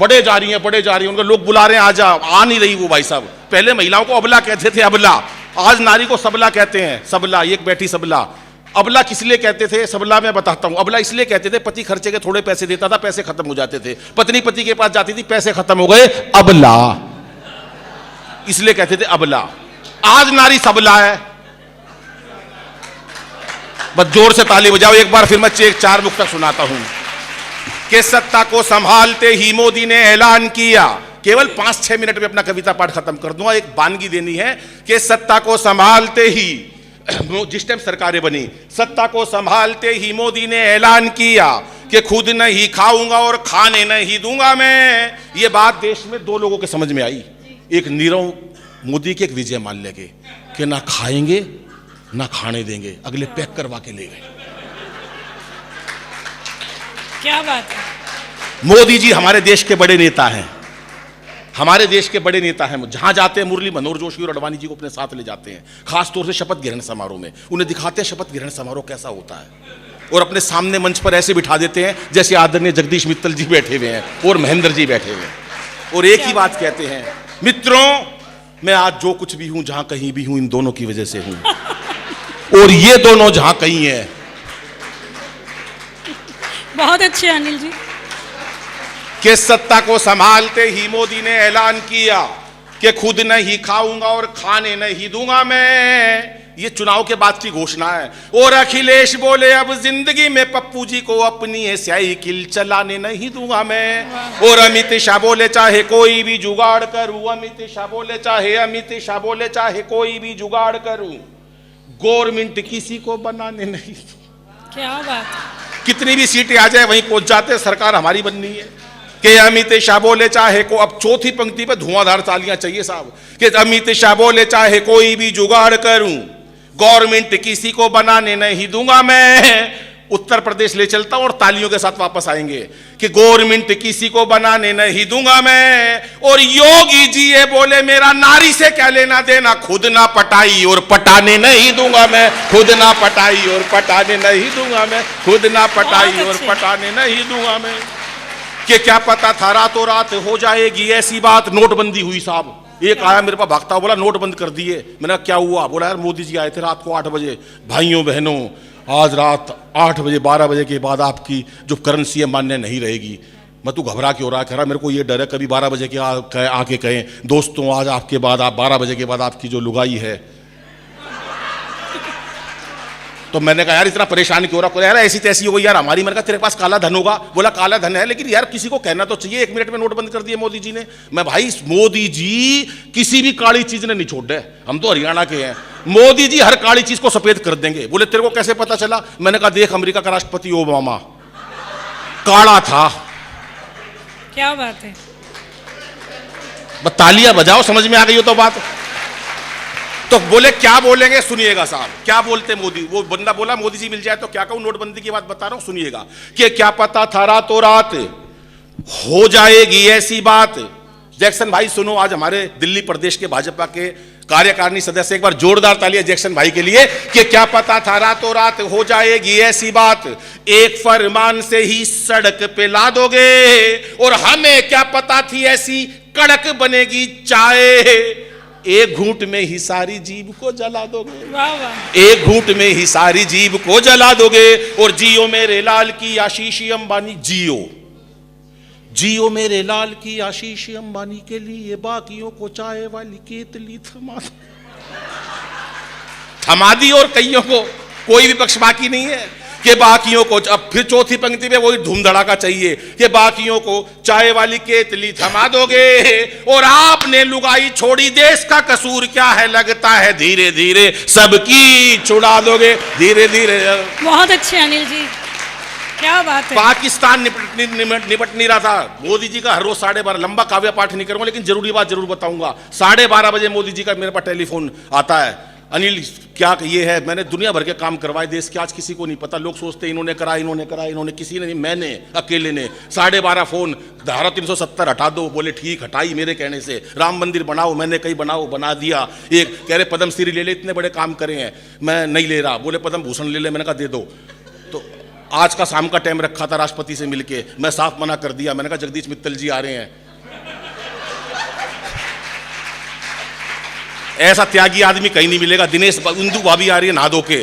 बढ़े जा रही हैं, बढ़े जा रही हैं। उनको लोग बुला रहे हैं आजा, आ नहीं रही वो भाई साहब। पहले महिलाओं को अबला कहते थे, अबला। आज नारी को सबला कहते हैं, सबला, एक बैठी सबला। अबला किस लिए कहते थे? सबला मैं बताता हूं। अबला इसलिए कहते थे, पति खर्चे के थोड़े पैसे देता था, पैसे खत्म हो जाते थे, पत्नी पति के पास जाती थी, पैसे खत्म हो गए, अबला, इसलिए कहते थे अबला। आज नारी सबला है, बस जोर से ताली बजाओ एक बार, फिर मैं चार मुख तक सुनाता हूं कि सत्ता को संभालते ही मोदी ने ऐलान किया, केवल 5-6 मिनट में अपना कविता पाठ खत्म कर दूंगा, एक वानगी देनी है कि सत्ता को संभालते ही, जिस टाइम सरकारें बनी, सत्ता को संभालते ही मोदी ने ऐलान किया कि खुद नहीं खाऊंगा और खाने नहीं दूंगा मैं। ये बात देश में 2 लोगों के समझ में आई, एक नीरव मोदी के, एक विजय माल्या के, कि ना खाएंगे ना खाने देंगे, अगले पैक करवा के ले गए। क्या बात है। मोदी जी हमारे देश के बड़े नेता हैं, हमारे देश के बड़े नेता हैं। जहां जाते हैं मुरली मनोहर जोशी और अडवाणी जी को अपने साथ ले जाते हैं, खासतौर से शपथ ग्रहण समारोह में उन्हें दिखाते हैं शपथ ग्रहण समारोह कैसा होता है, और अपने सामने मंच पर ऐसे बिठा देते हैं जैसे आदरणीय जगदीश मित्तल जी बैठे हुए हैं और महेंद्र जी बैठे हुए हैं, और एक ही बात कहते हैं, मित्रों मैं आज जो कुछ भी हूं, जहां कहीं भी हूं, इन दोनों की वजह से हूं, और ये दोनों जहां कहीं हैं। बहुत अच्छे अनिल जी। कि सत्ता को संभालते ही मोदी ने ऐलान किया कि खुद नहीं खाऊंगा और खाने नहीं दूंगा मैं। ये चुनाव के बाद की घोषणा है। और अखिलेश बोले अब जिंदगी में पप्पू जी को अपनी साइकिल चलाने नहीं दूंगा मैं। और अमित शाह बोले चाहे कोई भी जुगाड़ करूं, अमित शाह बोले चाहे कोई भी जुगाड़ करूं, गवर्नमेंट किसी को बनाने नहीं। क्या बात है। कितनी भी सीटें आ जाए वहीं पहुंच जाते, सरकार हमारी बननी है। कि अमित शाह बोले चाहे को, अब चौथी पंक्ति पे धुआंधार तालियां चाहिए साहब, कि अमित शाह बोले चाहे कोई भी जुगाड़ करूं, गवर्नमेंट किसी को बनाने नहीं दूंगा मैं। उत्तर प्रदेश ले चलता हूं और तालियों के साथ वापस आएंगे कि गवर्नमेंट किसी को बनाने नहीं दूंगा मैं। और योगी जी ये बोले मेरा नारी से क्या लेना देना, खुद ना पटाई और पटाने नहीं दूंगा मैं, खुद ना पटाई और पटाने नहीं दूंगा मैं, खुद ना पटाई और पटाने नहीं दूंगा मैं। कि क्या पता था रातों रात हो जाएगी ऐसी बात, नोटबंदी हुई साहब। एक आया मेरे पास भागता, बोला नोट बंद कर दिए। मैंने कहा क्या हुआ? बोला यार मोदी जी आए थे रात को 8 बजे। भाइयों बहनों, आज रात 8 बजे 12 बजे के बाद आपकी जो करेंसी है मान्य नहीं रहेगी। मैं तू घबरा क्यों रहा? कह रहा मेरे को ये डर है कभी 12 बजे के आके कहें दोस्तों आज आपके बाद, आप 12 बजे के बाद आपकी जो लुगाई है। तो मैंने कहा यार इतना परेशान क्यों रहा? यार ऐसी तैसी हो गई यार हमारी। मैंने कहा तेरे पास काला धन होगा। बोला काला धन है, लेकिन यार किसी को कहना तो चाहिए। 1 मिनट में नोट बंद कर दिए मोदी जी ने। मैं भाई मोदी जी किसी भी काली चीज ने नहीं छोड़ दे, हम तो हरियाणा के हैं। मोदी जी हर काली चीज को सफेद कर देंगे। बोले तेरे को कैसे पता चला? मैंने कहा देख अमेरिका का राष्ट्रपति ओबामा काला था। क्या बात है। बस तालियां बजाओ, समझ में आ गई हो तो बात। तो बोले क्या बोलेंगे सुनिएगा साहब, क्या बोलते मोदी। वो बंदा बोला मोदी जी मिल जाए तो क्या कहूं, नोटबंदी की बात बता रहा हूं सुनिएगा। कि क्या पता था रातों रात हो जाएगी ऐसी बात। जैक्सन भाई सुनो, आज हमारे दिल्ली प्रदेश के भाजपा के कार्यकारिणी सदस्य, एक बार जोरदार तालियां जैक्सन भाई के लिए। कि क्या पता था रातों रात हो जाएगी ऐसी बात, एक फरमान से ही सड़क पे ला दोगे। और हमें क्या पता थी ऐसी कड़क बनेगी चाय, एक घूंट में ही सारी जीभ को जला दोगे। वाह वाह। एक घूंट में ही सारी जीभ को जला दोगे। और जियो मेरे लाल की आशीष अंबानी, जियो जियो मेरे लाल की आशीष अंबानी के लिए बाकियों को चाय वाली केतली थमा दी। और कईयों को कोई भी पक्ष बाकी नहीं है कि बाकियों को, अब फिर चौथी पंक्ति में वही धूम धड़ाका चाहिए कि बाकियों को चाय वाली केतली थमा दोगे। और आपने लुगाई छोड़ी, देश का कसूर क्या है, लगता है धीरे धीरे सबकी छुड़ा दोगे। धीरे धीरे। बहुत अच्छे अनिल जी, क्या बात है। पाकिस्तान निपट नहीं रहा था। मोदी जी का हर रोज 12:30, लंबा काव्य पाठ नहीं करूंगा लेकिन जरूरी बात जरूर बताऊंगा। 12:30 बजे मोदी जी का मेरे पास टेलीफोन आता है, अनिल क्या ये है। मैंने दुनिया भर के काम करवाए देश के, आज किसी को नहीं पता। लोग सोचते हैं इन्होंने करा, इन्होंने किसी ने नहीं, मैंने अकेले ने। 12:30 फोन, धारा 370 हटा दो। बोले ठीक, हटाई मेरे कहने से। राम मंदिर बनाओ, मैंने कहीं बनाओ, बना दिया। एक कह रहे पद्म श्री ले ले, इतने बड़े काम करे हैं, मैं नहीं ले रहा। बोले पद्म भूषण ले ले, मैंने कहा दे दो। तो आज का शाम का टाइम रखा था राष्ट्रपति से मिलके, मैं साफ मना कर दिया। मैंने कहा जगदीश मित्तल जी आ रहे हैं, ऐसा त्यागी आदमी कहीं नहीं मिलेगा। दिनेश इंदु भाभी आ रही है नहा धो के,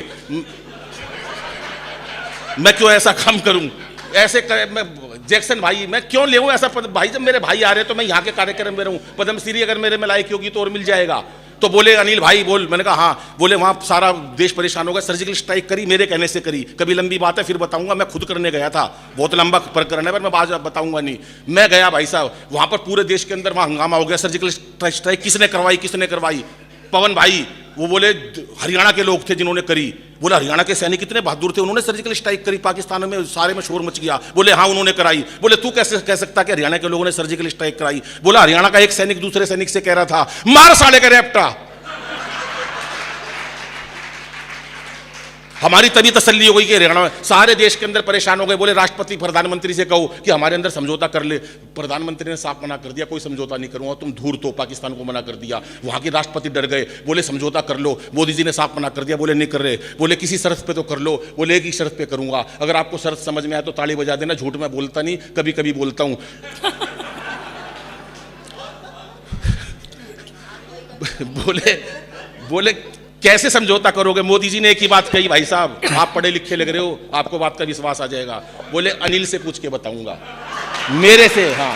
मैं क्यों ऐसा काम करूं? ऐसे मैं जैक्सन भाई मैं क्यों ले ऐसा भाई, जब मेरे भाई आ रहे हैं तो मैं यहाँ के कार्यक्रम में रहूं। पद्मश्री अगर मेरे में लायक होगी तो और मिल जाएगा। तो बोले अनिल भाई बोल, मैंने कहा हाँ। बोले वहां सारा देश परेशान हो गया, सर्जिकल स्ट्राइक करी, मेरे कहने से करी। कभी लंबी बात है फिर बताऊंगा, मैं खुद करने गया था, बहुत लंबा प्रकरण है पर मैं बात बताऊंगा नहीं। मैं गया भाई साहब, वहां पर पूरे देश के अंदर वहां हंगामा हो गया, सर्जिकल स्ट्राइक किसने करवाई, किसने करवाई? पवन भाई, वो बोले हरियाणा के लोग थे जिन्होंने करी। बोला हरियाणा के सैनिक कितने बहादुर थे, उन्होंने सर्जिकल स्ट्राइक करी, पाकिस्तान में सारे में शोर मच गया। बोले हाँ उन्होंने कराई। बोले तू कैसे कह सकता कि हरियाणा के लोगों ने सर्जिकल स्ट्राइक कराई? बोला हरियाणा का एक सैनिक दूसरे सैनिक से कह रहा था मार साले का रैप्टा। हमारी तभी तसल्ली हो गई कि हरियाणा में सारे देश के अंदर परेशान हो गए। बोले राष्ट्रपति प्रधानमंत्री से कहो कि हमारे अंदर समझौता कर ले। प्रधानमंत्री ने साफ मना कर दिया, कोई समझौता नहीं करूंगा, तुम धूर्त हो, पाकिस्तान को मना कर दिया। वहां के राष्ट्रपति डर गए, बोले समझौता कर लो। मोदी जी ने साफ मना कर दिया, बोले नहीं कर रहे। बोले किसी शर्त पे तो कर लो। बोले एक ही शर्त पे करूंगा, अगर आपको शर्त समझ में आए तो ताली बजा देना, झूठ में बोलता नहीं, कभी कभी बोलता हूं। बोले कैसे समझौता करोगे? मोदी जी ने एक ही बात कही, भाई साहब आप पढ़े लिखे लग रहे हो, आपको बात का विश्वास आ जाएगा। बोले अनिल से पूछ के बताऊंगा, मेरे से। हाँ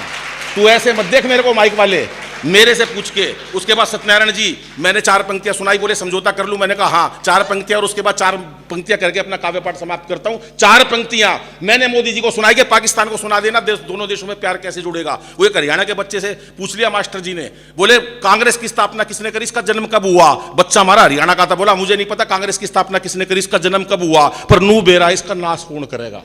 तू ऐसे मत देख मेरे को माइक वाले, मेरे से पूछ के। उसके बाद सत्यनारायण जी, मैंने 4 पंक्तियां सुनाई, बोले समझौता कर लूं। मैंने कहा हाँ 4 पंक्तियां, और उसके बाद 4 पंक्तियां करके अपना काव्य पाठ समाप्त करता हूं। 4 पंक्तियां मैंने मोदी जी को सुनाई कि पाकिस्तान को सुना देना, दोनों देशों में प्यार कैसे जुड़ेगा। वो एक हरियाणा के बच्चे से पूछ लिया मास्टर जी ने। बोले कांग्रेस की स्थापना किसने करी, इसका जन्म कब हुआ? बच्चा हमारा हरियाणा का था, बोला मुझे नहीं पता कांग्रेस की स्थापना किसने करी, इसका जन्म कब हुआ, पर नू बेरा इसका नाश कौन करेगा।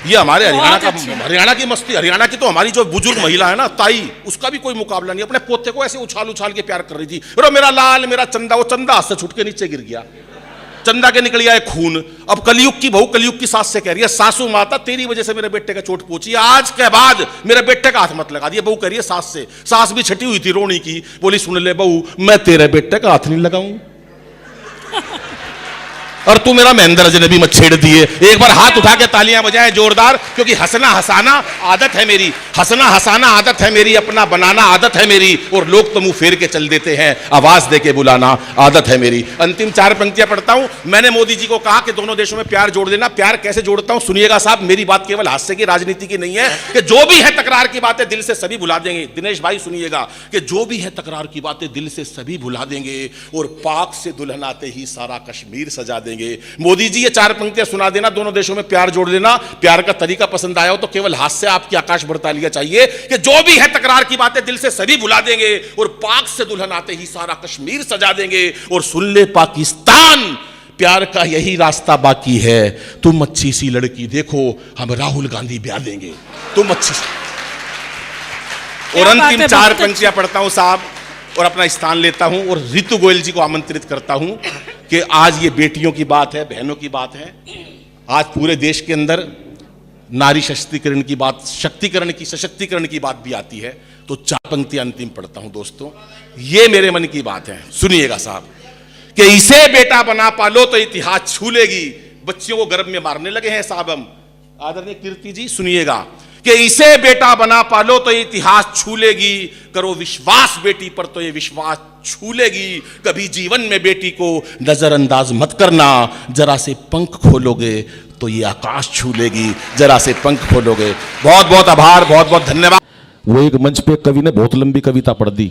ये हमारे हरियाणा का, हरियाणा की मस्ती। हरियाणा की तो हमारी जो बुजुर्ग महिला है ना ताई, उसका भी कोई मुकाबला नहीं। अपने पोते को ऐसे उछाल उछाल के प्यार कर रही थी, अरे मेरा लाल मेरा चंदा। वो चंदा हाथ से छूट के नीचे गिर गया, चंदा के निकल गया खून। अब कलयुग की बहू कलयुग की सास से कह रही है, सासू माता तेरी वजह से मेरे बेटे का चोट पहुंची, आज के बाद मेरे बेटे का हाथ मत लगा दिया। बहू कह रही है सास से, सास भी छटी हुई थी रोनी की, बोली सुन ले बहू मैं तेरे बेटे का हाथ नहीं लगाऊं, और तू मेरा महेंद्र अजनबी मत छेड़ दिए। एक बार हाथ उठा के तालियां बजाएं जोरदार, क्योंकि हंसना हंसाना आदत है मेरी, हंसना हंसाना आदत है मेरी, अपना बनाना आदत है मेरी, और लोग तो मुंह फेर के चल देते हैं, आवाज दे के बुलाना आदत है मेरी। अंतिम 4 पंक्तियां पढ़ता हूं। मैंने मोदी जी को कहा कि दोनों देशों में प्यार जोड़ देना। प्यार कैसे जोड़ता हूं सुनिएगा साहब, मेरी बात केवल हास्य की राजनीति की नहीं है कि जो भी है तकरार की बातें दिल से सभी भुला देंगे। दिनेश भाई सुनिएगा कि जो भी है तकरार की बातें दिल से सभी भुला देंगे, और पाक से दुल्हन आते ही सारा कश्मीर सजा देंगे। मोदी जी ये 4 पंक्तियां सुना देना, दोनों देशों में प्यार जोड़ देना। प्यार का तरीका पसंद आया हो तो केवल हाथ से आपकी आकाश बढ़ता लिया चाहिए कि जो भी है तकरार की बातें दिल से सभी भुला देंगे, और पाक से दुल्हन आते ही सारा कश्मीर सजा देंगे। और सुन ले पाकिस्तान, प्यार का यही रास्ता बाकी है, तुम अच्छी सी लड़की देखो हम राहुल गांधी ब्याह देंगे, तुम अच्छी सी। और अंतिम 4 पंक्तियां पढ़ता हूं साहब, और अपना स्थान लेता हूं, और रितु गोयल जी को आमंत्रित करता हूं कि आज ये बेटियों की बात है, बहनों की बात है। आज पूरे देश के अंदर नारी सशक्तिकरण की बात, शक्तिकरण की, सशक्तिकरण की बात भी आती है। तो 4 पंक्तियां अंतिम पढ़ता हूं दोस्तों, ये मेरे मन की बात है, सुनिएगा साहब। कि इसे बेटा बना पालो तो इतिहास छू लेगी। बच्चियों को गर्भ में मारने लगे हैं साहब हम, आदरणीय कीर्ति जी सुनिएगा, कि इसे बेटा बना पालो तो इतिहास छू लेगी, करो विश्वास बेटी पर तो ये विश्वास छू लेगी। कभी जीवन में बेटी को नजरअंदाज मत करना, जरा से पंख खोलोगे तो ये आकाश छू लेगी, जरा से पंख खोलोगे। बहुत बहुत आभार, बहुत बहुत धन्यवाद। वो एक मंच पे कवि ने बहुत लंबी कविता पढ़ दी,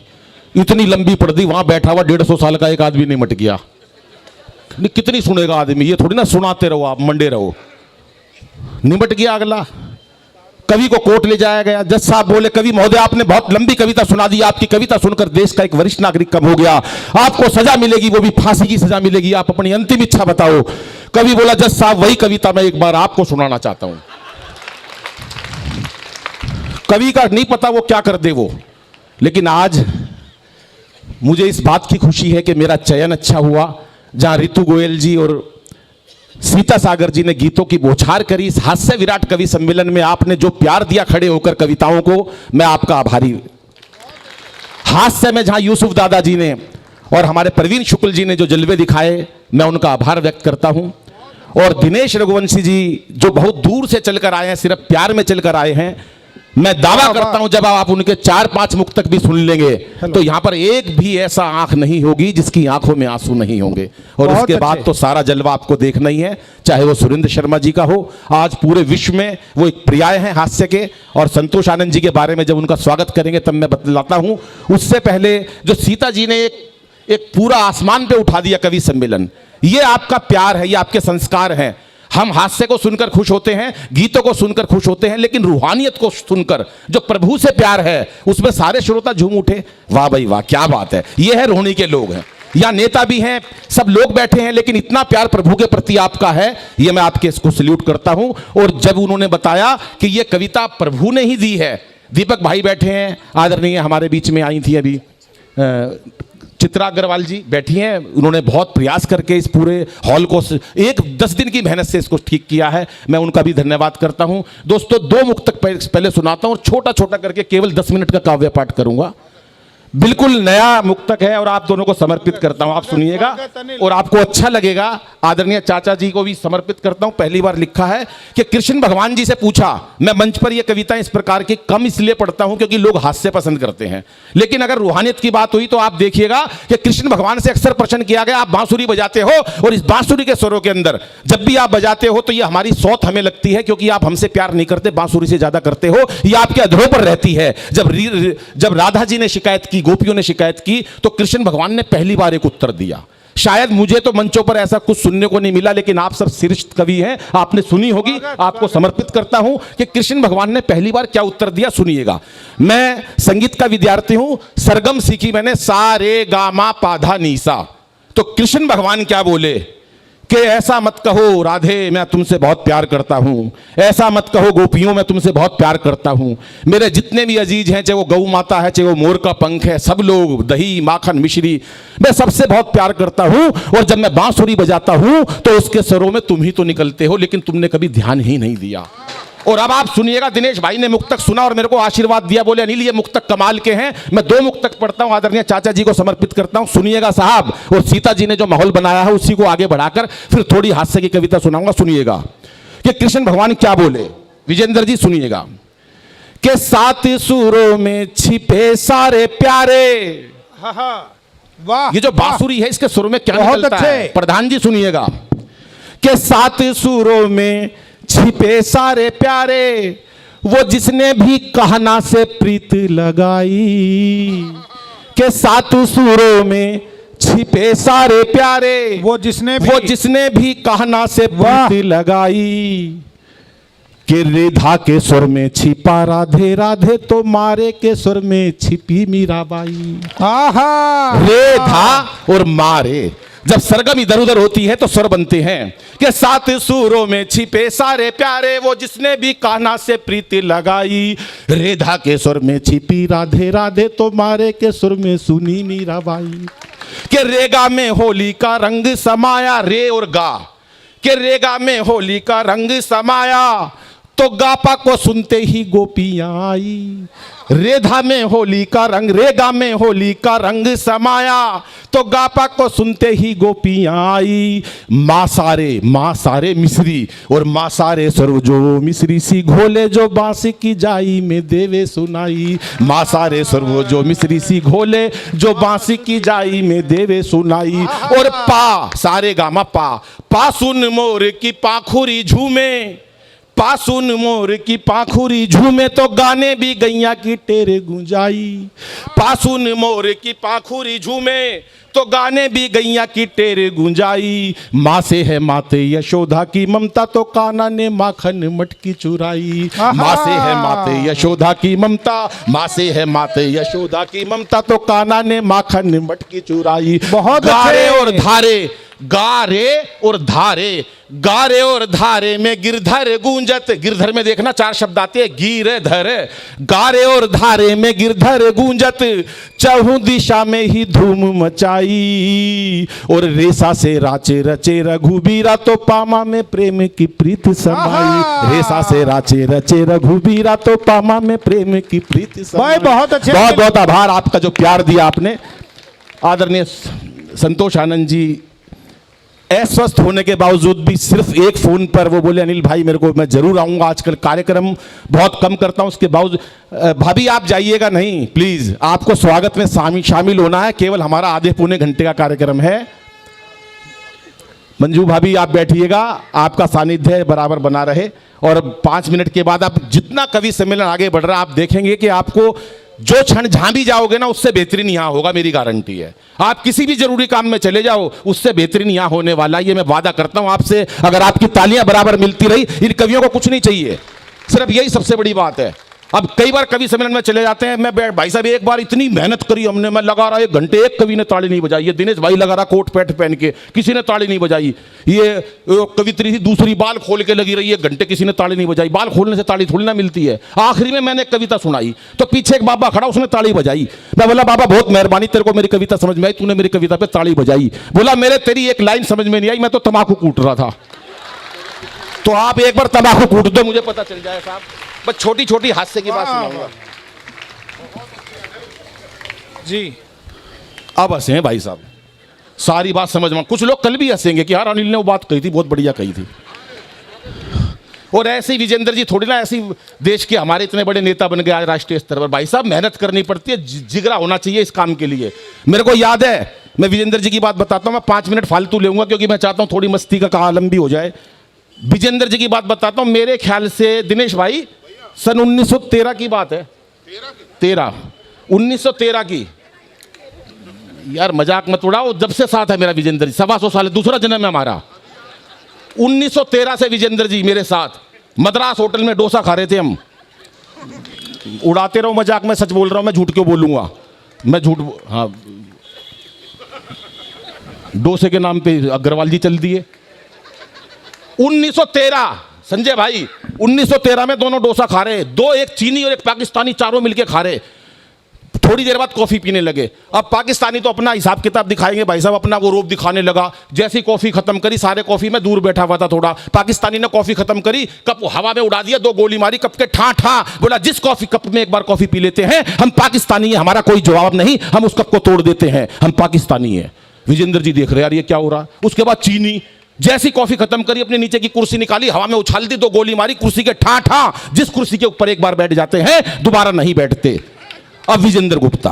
इतनी लंबी पढ़ दी, वहां बैठा हुआ 150 साल का एक आदमी निमट गया। कितनी सुनेगा आदमी, ये थोड़ी ना सुनाते रहो आप, मंडे रहो। निमट गया अगला, कवि को कोर्ट ले जाया गया। जज साहब बोले कवि महोदय आपने बहुत लंबी कविता सुना दी, आपकी कविता सुनकर देश का एक वरिष्ठ नागरिक कम हो गया, आपको सजा मिलेगी, वो भी फांसी की सजा मिलेगी, आप अपनी अंतिम इच्छा बताओ। कवि बोला जज साहब वही कविता मैं एक बार आपको सुनाना चाहता हूं। कवि का नहीं पता वो क्या कर दे वो, लेकिन आज मुझे इस बात की खुशी है कि मेरा चयन अच्छा हुआ, जहां रितु गोयल जी और सीता सागर जी ने गीतों की बौछार करी। इस हास्य विराट कवि सम्मेलन में आपने जो प्यार दिया खड़े होकर कविताओं को, मैं आपका आभारी। हास्य में जहां यूसुफ दादा जी ने और हमारे प्रवीण शुक्ल जी ने जो जलवे दिखाए, मैं उनका आभार व्यक्त करता हूं। और दिनेश रघुवंशी जी जो बहुत दूर से चलकर आए हैं, सिर्फ प्यार में चलकर आए हैं, मैं दावा करता हूं जब आप उनके 4-5 मुक्तक भी सुन लेंगे तो यहां पर एक भी ऐसा आंख नहीं होगी जिसकी आंखों में आंसू नहीं होंगे। और बहुत उसके बाद अच्छे। तो सारा जलवा आपको देखना ही है, चाहे वो सुरेंद्र शर्मा जी का हो, आज पूरे विश्व में वो एक पर्याय हैं हास्य के। और संतोष आनंद जी के बारे में जब उनका स्वागत करेंगे तब मैं बतलाता हूं। उससे पहले जो सीता जी ने एक पूरा आसमान पे उठा दिया कवि सम्मेलन, ये आपका प्यार है, ये आपके संस्कार हैं। हम हास्य को सुनकर खुश होते हैं, गीतों को सुनकर खुश होते हैं, लेकिन रूहानियत को सुनकर जो प्रभु से प्यार है उसमें सारे श्रोता झूम उठे। वाह भाई वाह, क्या बात है। ये है रोहिणी के लोग हैं, या नेता भी हैं, सब लोग बैठे हैं, लेकिन इतना प्यार प्रभु के प्रति आपका है, ये मैं आपके इसको सल्यूट करता हूं। और जब उन्होंने बताया कि ये कविता प्रभु ने ही दी है, दीपक भाई बैठे हैं, आदरणीय हमारे बीच में आई थी अभी चित्रा अग्रवाल जी बैठी हैं, उन्होंने बहुत प्रयास करके इस पूरे हॉल को 10 दिन की मेहनत से इसको ठीक किया है, मैं उनका भी धन्यवाद करता हूं। दोस्तों 2 मुक्तक पहले सुनाता हूं और छोटा छोटा करके केवल 10 मिनट का काव्य पाठ करूंगा। बिल्कुल नया मुक्तक है और आप दोनों को समर्पित करता हूं, आप सुनिएगा और आपको अच्छा लगेगा। आदरणीय चाचा जी को भी समर्पित करता हूं। पहली बार लिखा है कि कृष्ण भगवान जी से पूछा, मैं मंच पर यह कविता इस प्रकार की कम इसलिए पढ़ता हूं क्योंकि लोग हास्य पसंद करते हैं, लेकिन अगर रूहानियत की बात हुई तो आप देखिएगा कि कृष्ण भगवान से अक्सर प्रश्न किया गया, आप बांसुरी बजाते हो और इस बांसुरी के स्वरों के अंदर जब भी आप बजाते हो तो ये हमारी सौत हमें लगती है क्योंकि आप हमसे प्यार नहीं करते, बांसुरी से ज्यादा करते हो, ये आपके अधरों पर रहती है। जब राधा जी ने शिकायत की, गोपियों ने शिकायत की, तो कृष्ण भगवान ने पहली बार एक उत्तर दिया। शायद मुझे तो मंचों पर ऐसा कुछ सुनने को नहीं मिला, लेकिन आप सब श्रेष्ठ कवि हैं, आपने सुनी होगी, आपको समर्पित करता हूं कि कृष्ण भगवान ने पहली बार क्या उत्तर दिया, सुनिएगा। मैं संगीत का विद्यार्थी हूं, सरगम सीखी मैंने सा रे गा मा पा धा नी सा। तो कृष्ण भगवान क्या बोले कि ऐसा मत कहो राधे मैं तुमसे बहुत प्यार करता हूं, ऐसा मत कहो गोपियों मैं तुमसे बहुत प्यार करता हूं, मेरे जितने भी अजीज हैं, चाहे वो गौ माता है, चाहे वो मोर का पंख है, सब लोग, दही माखन मिश्री, मैं सबसे बहुत प्यार करता हूं। और जब मैं बांसुरी बजाता हूं तो उसके स्वरों में तुम ही तो निकलते हो, लेकिन तुमने कभी ध्यान ही नहीं दिया। और अब आप सुनिएगा, दिनेश भाई ने मुक्तक सुना और मेरे को आशीर्वाद दिया, बोले अनिल ये मुक्तक कमाल के हैं। मैं 2 मुक्तक पढ़ता हूं, आदरणीय चाचा जी को समर्पित करता हूं, सुनिएगा साहब। और सीता जी ने जो माहौल बनाया है उसी को आगे बढ़ाकर फिर थोड़ी हास्य की कविता सुनाऊंगा, सुनिएगा कि कृष्ण भगवान क्या बोले। विजेंद्र जी सुनिएगा कि 7 सुरों में छिपे सारे प्यारे। वाह, ये जो बांसुरी है इसके सुरों में क्या बहुत निकलता अच्छे। है, प्रधान जी सुनिएगा कि 7 सुरों में छिपे सारे प्यारे, वो जिसने भी कहना से प्रीत लगाई, के 7 सुरों में छिपे सारे प्यारे, वो जिसने भी कहना से वाह। प्रीत लगाई, कि रेधा के स्वर में छिपा राधे राधे तो मारे के स्वर में छिपी मीराबाई। आहा, रेधा और मारे, जब सरगम इधर उधर होती है तो स्वर बनते हैं कि 7 सुरों में छिपे सारे प्यारे, वो जिसने भी कान्हा से प्रीति लगाई, रेधा के स्वर में छिपी राधे राधे तो मारे के सुर में सुनी मीराबाई। कि रेगा में होली का रंग समाया, रे और गा, कि रेगा में होली का रंग समाया तो गापा को सुनते ही गोपियां आई। रेधा में होली का रंग, रेगा में होली का रंग समाया तो गापा को सुनते ही गोपियां आई। माँ सारे मिश्री और माँ सारे सरोजो मिश्री सी घोले जो बांसी की जाई में देवे सुनाई। माँ सारे सरोजो मिश्री सी घोले जो बांसी की जाई में देवे सुनाई। और पा सारे गामा पा सुन मोर की पाखुरी झूमे, पासुन मोर की पाखुरी झूमे तो गाने भी गैया की टेरे गुंजाई। पासुन मोर की पाखुरी झूमे तो गाने भी गैया की टेरे गुंजाई। माँ से है माते यशोदा की ममता तो कान्हा ने माखन मटकी चुराई। माँ से है माते यशोदा की ममता, माँ से है माते यशोदा की ममता तो कान्हा ने माखन मटकी चुराई। बहुत गारे अच्छे। और धारे, गारे और धारे, गारे और धारे में गिरधर गूंजत, गिरधर में देखना 4 शब्द आते हैं, गिरधर, गारे और धारे में गिरधर गूंजत, चहु दिशा में ही धूम मचाई। और रेसा से राचे रचे रघुबीरा तो पामा में प्रेम की प्रीत समाई। रेसा से राचे रचे रघुबीरा तो पामा में प्रेम की प्रीत समाई। बहुत अच्छे। बहुत बहुत आभार आपका जो प्यार दिया आपने। आदरणीय संतोष आनंद जी अस्वस्थ होने के बावजूद भी सिर्फ एक फोन पर वो बोले अनिल भाई मेरे को, मैं जरूर आऊंगा, आजकल कार्यक्रम बहुत कम करता हूं, उसके बावजूद भाभी आप जाइएगा नहीं प्लीज, आपको स्वागत में शामिल होना है, केवल हमारा आधे पौने घंटे का कार्यक्रम है। मंजू भाभी आप बैठिएगा, आपका सानिध्य बराबर बना रहे, और 5 मिनट के बाद आप जितना कवि सम्मेलन आगे बढ़ रहा है आप देखेंगे कि आपको जो क्षण जहां भी जाओगे ना उससे बेहतरीन यहां होगा, मेरी गारंटी है। आप किसी भी जरूरी काम में चले जाओ उससे बेहतरीन यहां होने वाला, ये मैं वादा करता हूं आपसे। अगर आपकी तालियां बराबर मिलती रही, इन कवियों को कुछ नहीं चाहिए, सिर्फ यही सबसे बड़ी बात है। अब कई बार कवि सम्मेलन में चले जाते हैं, मैं भाई साहब एक बार इतनी मेहनत करी हमने, मैं लगा रहा 1 घंटे, एक कवि ने ताली नहीं बजाई। ये दिनेश भाई लगा रहा कोट पैंट पहन के, किसी ने ताली नहीं बजाई। ये कवित्री थी दूसरी, बाल खोल के लगी रही 1 घंटे, किसी ने ताली नहीं बजाई। बाल खोलने से ताली थोड़ी ना मिलती है। आखिरी में मैंने एक कविता सुनाई तो पीछे एक बाबा खड़ा, उसने ताली बजाई। मैं बोला बाबा बहुत मेहरबानी, तेरे को मेरी कविता समझ में आई, तूने मेरी कविता पे ताली बजाई। बोला मेरे तेरी एक लाइन समझ में नहीं आई, मैं तो तंबाकू कूट रहा था। तो आप एक बार तंबाकू कूट दो, मुझे पता चल जाए साहब। बस छोटी छोटी हास्य की बात सुनाऊंगा जी। अब हंसे हैं भाई साहब, सारी बात समझ में। कुछ लोग कल भी हंसेंगे कि यार अनिल ने वो बात कही थी, बहुत बढ़िया कही थी। और ऐसे ही विजेंद्र जी थोड़ी ना ऐसी देश के हमारे इतने बड़े नेता बन गए आज राष्ट्रीय स्तर पर। भाई साहब मेहनत करनी पड़ती है, जिगरा होना चाहिए इस काम के लिए। मेरे को याद है, मैं विजेंद्र जी की बात बताता हूं, मैं 5 मिनट फालतू लेऊंगा क्योंकि मैं चाहता हूं थोड़ी मस्ती का आलम भी हो जाए। विजेंद्र जी की बात बताता हूं, मेरे ख्याल से दिनेश भाई सन 1913 की बात है, 1913 की। यार मजाक मत उड़ाओ, जब से साथ है मेरा विजेंद्र जी, 125 साल, दूसरा जन्म है हमारा। 1913 से विजेंद्र जी मेरे साथ मद्रास होटल में डोसा खा रहे थे हम। उड़ाते रहो मजाक, में सच बोल रहा हूं, मैं झूठ क्यों बोलूंगा, मैं झूठ। हाँ, डोसे के नाम पे अग्रवाल जी चल दिए। 1913 संजय भाई, 1913 में दोनों डोसा खा रहे, दो, एक चीनी और एक पाकिस्तानी, चारों मिलके खा रहे। थोड़ी देर बाद कॉफी पीने लगे। अब पाकिस्तानी तो अपना हिसाब किताब दिखाएंगे भाई साहब, अपना वो रोब दिखाने लगा। जैसी कॉफी खत्म करी, सारे कॉफी में दूर बैठा हुआ था थोड़ा, पाकिस्तानी ने कॉफी खत्म करी, कप हवा में उड़ा दिया, 2 गोली मारी कप के, ठा ठा। बोला जिस कॉफी कप में एक बार कॉफी पी लेते हैं हम पाकिस्तानी है, हमारा कोई जवाब नहीं, हम उस कप को तोड़ देते हैं, हम पाकिस्तानी है। विजेंद्र जी देख रहे यार ये क्या हो रहा। उसके बाद चीनी, जैसी कॉफी खत्म करी, अपने नीचे की कुर्सी निकाली, हवा में उछाल दी, 2 गोली मारी कुर्सी के, ठा ठा। जिस कुर्सी के ऊपर एक बार बैठ जाते हैं दोबारा नहीं बैठते। अब विजेंद्र गुप्ता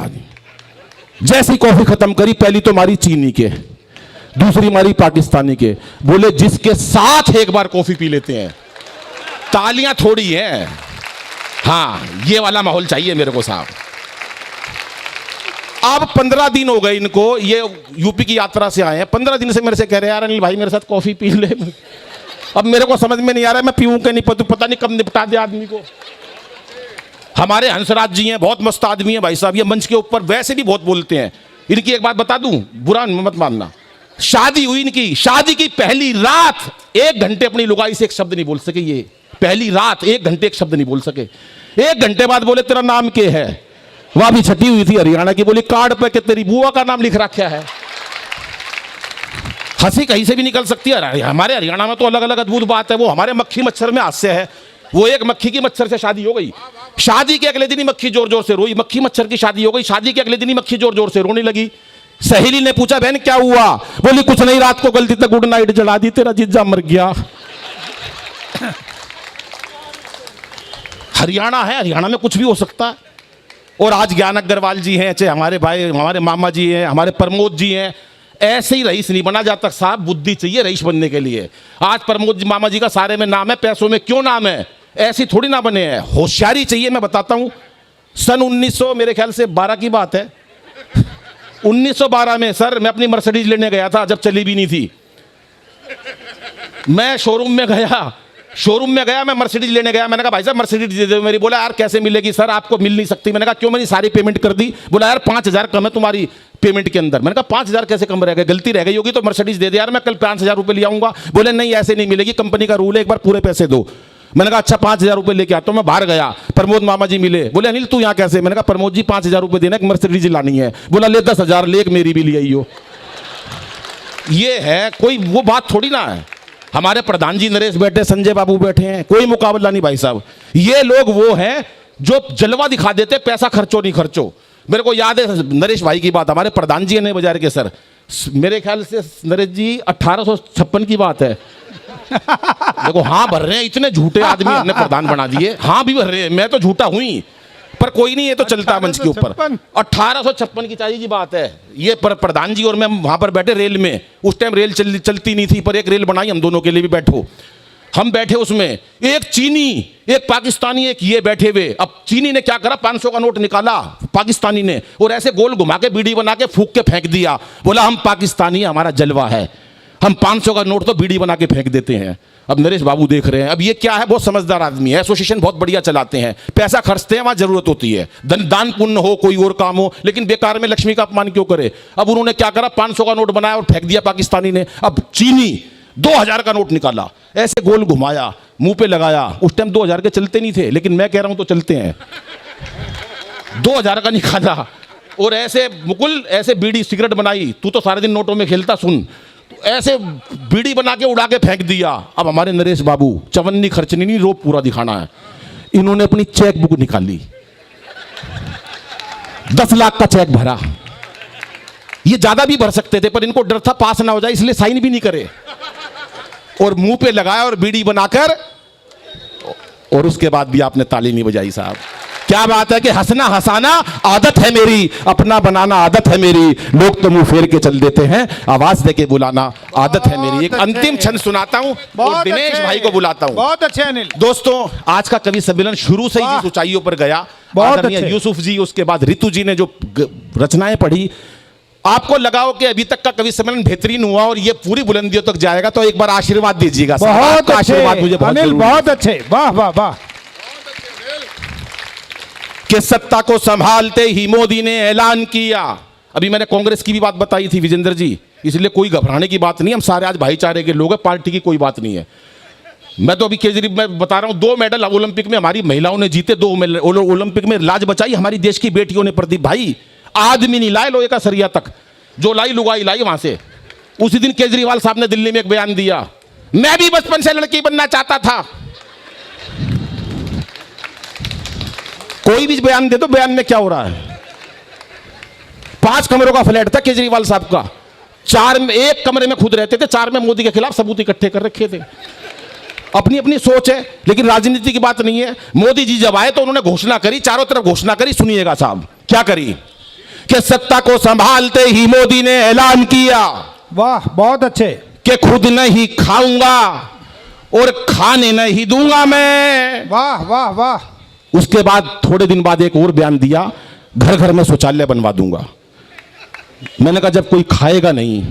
जैसी कॉफी खत्म करी, पहली तो मारी चीनी के, दूसरी मारी पाकिस्तानी के। बोले जिसके साथ एक बार कॉफी पी लेते हैं, तालियां थोड़ी हैं। हाँ, ये वाला माहौल चाहिए मेरे को साहब। अब 15 दिन हो गए इनको, ये यूपी की यात्रा से आए हैं, 15 दिन से मेरे से कह रहे हैं यार अनिल भाई मेरे साथ कॉफी पी ले। अब मेरे को समझ में नहीं आ रहा है मैं पीऊं कि नहीं, पता नहीं कब निपटा दे आदमी को। हमारे हंसराज जी हैं, बहुत मस्त आदमी हैं भाई साहब, ये मंच के ऊपर वैसे भी बहुत बोलते हैं। इनकी एक बात बता दूं, बुरा मत मानना, शादी हुई इनकी, शादी की पहली रात 1 घंटे अपनी लुगाई से एक शब्द नहीं बोल सके। ये पहली रात 1 घंटे एक शब्द नहीं बोल सके। 1 घंटे बाद बोले तेरा नाम क्या है, वहां भी छठी हुई थी हरियाणा की, बोली कार्ड पे कि तेरी बुआ का नाम लिख रखा है। हंसी कहीं से भी निकल सकती है। हमारे हरियाणा में तो अलग अलग अद्भुत बात है, वो हमारे मक्खी मच्छर में हास्य है। वो एक मक्खी की मच्छर से शादी हो गई, शादी के अगले दिन ही मक्खी जोर जोर से रोई, मक्खी मच्छर की शादी हो गई, शादी के अगले दिन ही मक्खी जोर जोर से रोने लगी। सहेली ने पूछा बहन क्या हुआ, बोली कुछ नहीं, रात को गलती से गुड नाइट जला दी, तेरा जीजा मर गया। हरियाणा है, हरियाणा में कुछ भी हो सकता है। और आज ज्ञान अग्रवाल जी हैं, चाहे हमारे भाई, हमारे मामा जी हैं, हमारे प्रमोद जी हैं, ऐसे ही रईस नहीं बना जाता साहब, बुद्धि चाहिए रईस बनने के लिए। आज प्रमोद जी मामा जी का सारे में नाम है, पैसों में क्यों नाम है, ऐसी थोड़ी ना बने हैं, होशियारी चाहिए। मैं बताता हूं, सन 1900 मेरे ख्याल से 12 की बात है, 1912 में सर मैं अपनी मर्सिडीज लेने गया था, जब चली भी नहीं थी। मैं शोरूम में गया, मैं मर्सिडीज लेने गया। मैंने कहा भाई साहब मर्सिडीज दे दो मेरी। बोला यार कैसे मिलेगी सर, आपको मिल नहीं सकती। मैंने कहा क्यों, मैंने सारी पेमेंट कर दी। बोला यार 5000 कम है तुम्हारी पेमेंट के अंदर। मैंने कहा 5000 कैसे कम रह गए, गलती रह गई होगी तो मर्सिडीज दे दे यार, मैं कल 5000 रुपये ले आऊंगा। बोले नहीं ऐसे नहीं मिलेगी, कंपनी का रूल है, एक बार पूरे पैसे दो। मैंने कहा अच्छा 5000 रुपये लेके आता हूं। मैं बाहर गया, प्रमोद मामा जी मिले, बोले अनिल तू यहाँ कैसे। मैंने कहा प्रमोद जी 5000 रुपये देना, एक मर्सिडीज लानी है। बोला ले 10,000 ले, मेरी भी ले आइयो। ये है कोई वो बात थोड़ी ना है। हमारे प्रधान जी नरेश बैठे, संजय बाबू बैठे हैं, कोई मुकाबला नहीं भाई साहब। ये लोग वो हैं जो जलवा दिखा देते, पैसा खर्चो नहीं खर्चो। मेरे को याद है नरेश भाई की बात, हमारे प्रधान जी ने बाजार के सर मेरे ख्याल से नरेश जी 1856 की बात है। देखो हाँ भर रहे हैं, इतने झूठे आदमी हमने प्रधान बना दिए, हाँ भी भर रहे हैं, मैं तो झूठा हुई, पर कोई नहीं, ये तो चलता है मंच के ऊपर। 1856 की चाहिए जी बात है। ये प्रधान जी और मैं वहां पर बैठे रेल में, उस टाइम रेल चलती नहीं थी, पर एक रेल बनाई हम दोनों के लिए भी, बैठो। हम बैठे उसमें, एक चीनी, एक पाकिस्तानी, एक ये बैठे हुए। अब चीनी ने क्या करा, 500 का नोट निकाला पाकिस्तानी ने, और ऐसे गोल घुमा के बीड़ी बना के फूंक के फेंक दिया। बोला हम पाकिस्तानी, हमारा जलवा है, हम 500 का नोट तो बीड़ी बना के फेंक देते हैं। अब नरेश बाबू देख रहे हैं, अब ये क्या है, बहुत समझदार आदमी है, एसोसिएशन बहुत बढ़िया चलाते हैं, पैसा खर्चते हैं वहां जरूरत होती है, दान पुण्य हो, कोई और काम हो, लेकिन बेकार में लक्ष्मी का अपमान क्यों करे। अब उन्होंने क्या करा, 500 का नोट बनाया और फेंक दिया पाकिस्तानी ने। अब चीनी 2000 का नोट निकाला, ऐसे गोल घुमाया, मुंह पे लगाया। उस टाइम 2000 के चलते नहीं थे, लेकिन मैं कह रहा हूं तो चलते हैं। 2000 का निकाला और ऐसे मुकुल, ऐसे बीड़ी सिगरेट बनाई, तू तो सारे दिन नोटों में खेलता, सुन, ऐसे बीड़ी बना के उड़ा के फेंक दिया। अब हमारे नरेश बाबू चवन्नी खर्चनी नहीं, रोप पूरा दिखाना है, इन्होंने अपनी चेक बुक निकाली, 10 लाख का चेक भरा। ये ज्यादा भी भर सकते थे, पर इनको डर था पास ना हो जाए, इसलिए साइन भी नहीं करे, और मुंह पे लगाया और बीड़ी बनाकर, और उसके बाद भी आपने ताली नहीं बजाई साहब। क्या बात है कि हंसना हंसाना आदत है मेरी, अपना बनाना आदत है मेरी, लोग तो मुंह फेर के चल देते हैं, आवाज देके बुलाना आदत है मेरी। एक अंतिम छंद सुनाता हूं और दिनेश भाई को बुलाता हूं। बहुत अच्छे अनिल। दोस्तों, आज का कवि सम्मेलन शुरू से ही ऊंचाइयों पर गया। बहुत आदरणीय यूसुफ जी, उसके बाद रितु जी ने जो रचनाएं पढ़ी, आपको लगाओ कि अभी तक का कवि सम्मेलन बेहतरीन हुआ और ये पूरी बुलंदियों तक जाएगा, तो एक बार आशीर्वाद दीजिएगा। बहुत आशीर्वाद मुझे बहुत अनिल, जरूरी है। बहुत अच्छे, वाह वाह वाह। कि सत्ता को संभालते ही मोदी ने ऐलान किया। अभी मैंने कांग्रेस की भी बात बताई थी विजेंद्र जी, इसलिए कोई घबराने की बात नहीं, हम सारे आज भाईचारे के लोग हैं, पार्टी की कोई बात नहीं है। मैं तो अभी केजरीवाल मैं बता रहा हूं, 2 मेडल ओलंपिक में हमारी महिलाओं ने जीते, 2 मेडल ओलंपिक में लाज बचाई हमारी देश की बेटियों ने। प्रदीप भाई, आदमी नहीं लाए लोहे का सरिया तक, जो लाई लुगाई लाई वहां से। उसी दिन केजरीवाल साहब ने दिल्ली में एक बयान दिया, मैं भी बचपन से लड़की बनना चाहता था। कोई भी बयान दे दो, बयान में क्या हो रहा है। 5 कमरों का फ्लैट था केजरीवाल साहब का, 4 में, एक कमरे में खुद रहते थे, 4 में मोदी के खिलाफ सबूत इकट्ठे कर रखे थे। अपनी अपनी सोच है, लेकिन राजनीति की बात नहीं है। मोदी जी जब आए तो उन्होंने घोषणा करी, चारों तरफ घोषणा करी, सुनिएगा साहब क्या करी, कि सत्ता को संभालते ही मोदी ने ऐलान किया, वाह बहुत अच्छे, कि खुद नहीं खाऊंगा और खाने नहीं दूंगा मैं। वाह वाह वाह। उसके बाद थोड़े दिन बाद एक और बयान दिया, घर घर में शौचालय बनवा दूंगा। मैंने कहा जब कोई खाएगा नहीं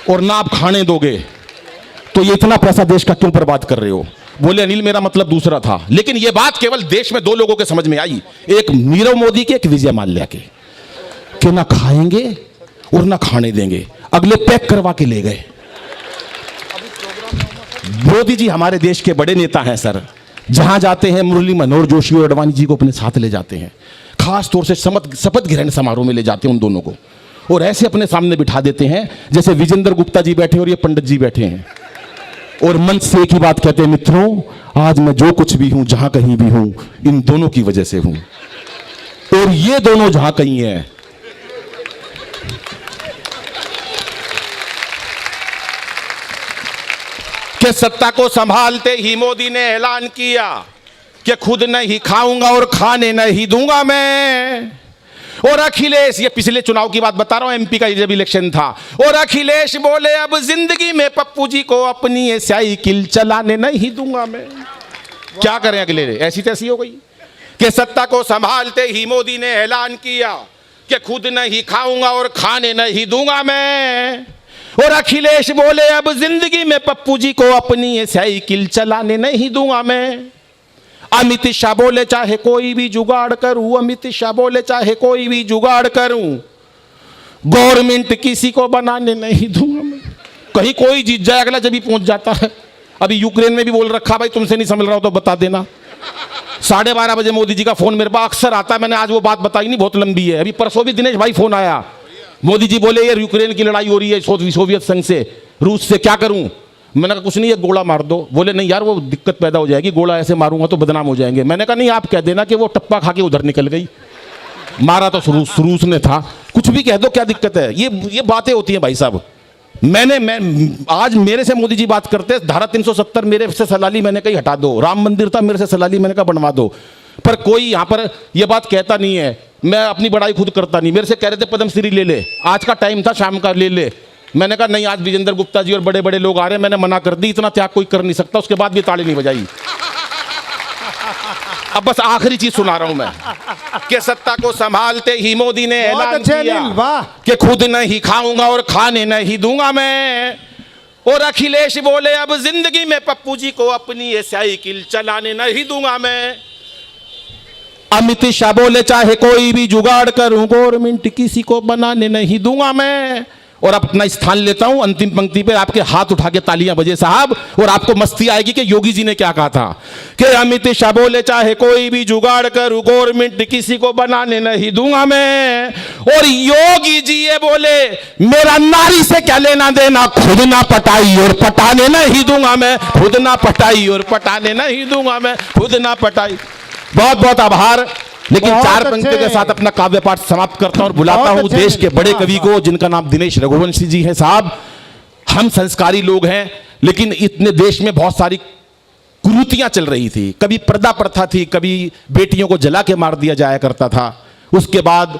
और ना आप खाने दोगे, तो ये इतना पैसा देश का क्यों बर्बाद कर रहे हो। बोले अनिल मेरा मतलब दूसरा था, लेकिन ये बात केवल देश में 2 लोगों के समझ में आई, एक नीरव मोदी के, एक विजय माल्या के, कि ना खाएंगे और ना खाने देंगे। अगले पैक करवा के ले गए। मोदी जी हमारे देश के बड़े नेता हैं सर, जहां जाते हैं मुरली मनोहर जोशी और अडवाणी जी को अपने साथ ले जाते हैं, खास तौर से शपथ ग्रहण समारोह में ले जाते हैं उन दोनों को, और ऐसे अपने सामने बिठा देते हैं जैसे विजेंद्र गुप्ता जी बैठे और ये पंडित जी बैठे हैं, और मंच से एक ही बात कहते हैं, मित्रों आज मैं जो कुछ भी हूं, जहां कहीं भी हूं, इन दोनों की वजह से हूं, और ये दोनों जहां कहीं हैं। कि सत्ता को संभालते ही मोदी ने ऐलान किया कि खुद नहीं खाऊंगा और खाने नहीं दूंगा मैं। और अखिलेश, ये पिछले चुनाव की बात बता रहा हूं, एमपी का जब इलेक्शन था, और अखिलेश बोले अब जिंदगी में पप्पू जी को अपनी ये साइकिल चलाने नहीं दूंगा मैं। क्या करें अगले, ऐसी तैसी हो गई। कि सत्ता को संभालते ही मोदी ने ऐलान किया कि खुद नहीं खाऊंगा और खाने नहीं दूंगा मैं। और अखिलेश बोले अब जिंदगी में पप्पू जी को अपनी ये साइकिल चलाने नहीं दूंगा मैं। अमित शाह बोले चाहे कोई भी जुगाड़ करूं, अमित शाह बोले चाहे कोई भी जुगाड़ करूं, गवर्नमेंट किसी को बनाने नहीं दूंगा मैं। कहीं कोई जीत जाए, अगला जब भी पहुंच जाता है। अभी यूक्रेन में भी बोल रखा, भाई तुमसे नहीं समझ रहा हो तो बता देना। 12:30 बजे मोदी जी का फोन मेरे पास अक्सर आता है, मैंने आज वो बात बताई नहीं, बहुत लंबी है। अभी परसों भी दिनेश भाई फोन आया, मोदी जी बोले यार यूक्रेन की लड़ाई हो रही है सोवियत संघ से, रूस से, क्या करूं। मैंने कहा कुछ नहीं, एक गोला मार दो। बोले नहीं यार वो दिक्कत पैदा हो जाएगी, गोला ऐसे मारूंगा तो बदनाम हो जाएंगे। मैंने कहा नहीं, आप कह देना कि वो टप्पा खा के उधर निकल गई, मारा तो रूस ने था। कुछ कुछ भी कह दो, क्या दिक्कत है? ये बातें होती हैं भाई साहब। मैं आज मेरे से मोदी जी बात करते, धारा 370 मेरे से सलाली मैंने कही हटा दो, राम मंदिर था मेरे से सलाली मैंने कहा बनवा दो, पर कोई यहां पर यह बात कहता नहीं है। मैं अपनी बड़ाई खुद करता नहीं। मेरे से कह रहे थे पद्मश्री ले ले, आज का टाइम था शाम का, ले ले। मैंने कहा नहीं, आज विजेंद्र गुप्ता जी और बड़े बड़े लोग आ रहे हैं, मैंने मना कर दी। इतना त्याग कोई कर नहीं सकता। उसके बाद भी ताली नहीं बजाई। अब बस आखिरी चीज सुना रहा हूं मैं कि सत्ता को संभालते ही मोदी ने बहुत ऐलान अच्छे किया अनिल, वाह। कि खुद नहीं खाऊंगा और खाने नहीं दूंगा मैं। और अखिलेश बोले अब जिंदगी में पप्पू जी को अपनी ये साइकिल चलाने नहीं दूंगा मैं। अमित शाह बोले चाहे कोई भी जुगाड़ करूं, गवर्नमेंट किसी को बनाने नहीं दूंगा मैं। और अपना स्थान लेता हूं अंतिम पंक्ति पे, आपके हाथ उठा के तालियां बजे साहब, और आपको मस्ती आएगी कि योगी जी ने क्या कहा था कि अमित शाह बोले चाहे कोई भी जुगाड़ करूं, गवर्नमेंट किसी को बनाने नहीं दूंगा मैं। और योगी जी ये बोले मेरा नारी से क्या लेना देना, खुद ना पटाई और पटाने नहीं दूंगा मैं, खुद ना पटाई और पटाने नहीं दूंगा मैं, खुद ना पटाई। बहुत बहुत आभार। लेकिन बहुत चार अच्छे। पंक्तियों के साथ अपना काव्य पाठ समाप्त करता हूं और बुलाता बहुत हूं अच्छे। देश के बड़े वाह, कवि वाह। को, जिनका नाम दिनेश रघुवंशी जी है। साहब, हम संस्कारी लोग हैं, लेकिन इतने देश में बहुत सारी कुरीतियां चल रही थी। कभी पर्दा प्रथा थी, कभी बेटियों को जला के मार दिया जाया करता था। उसके बाद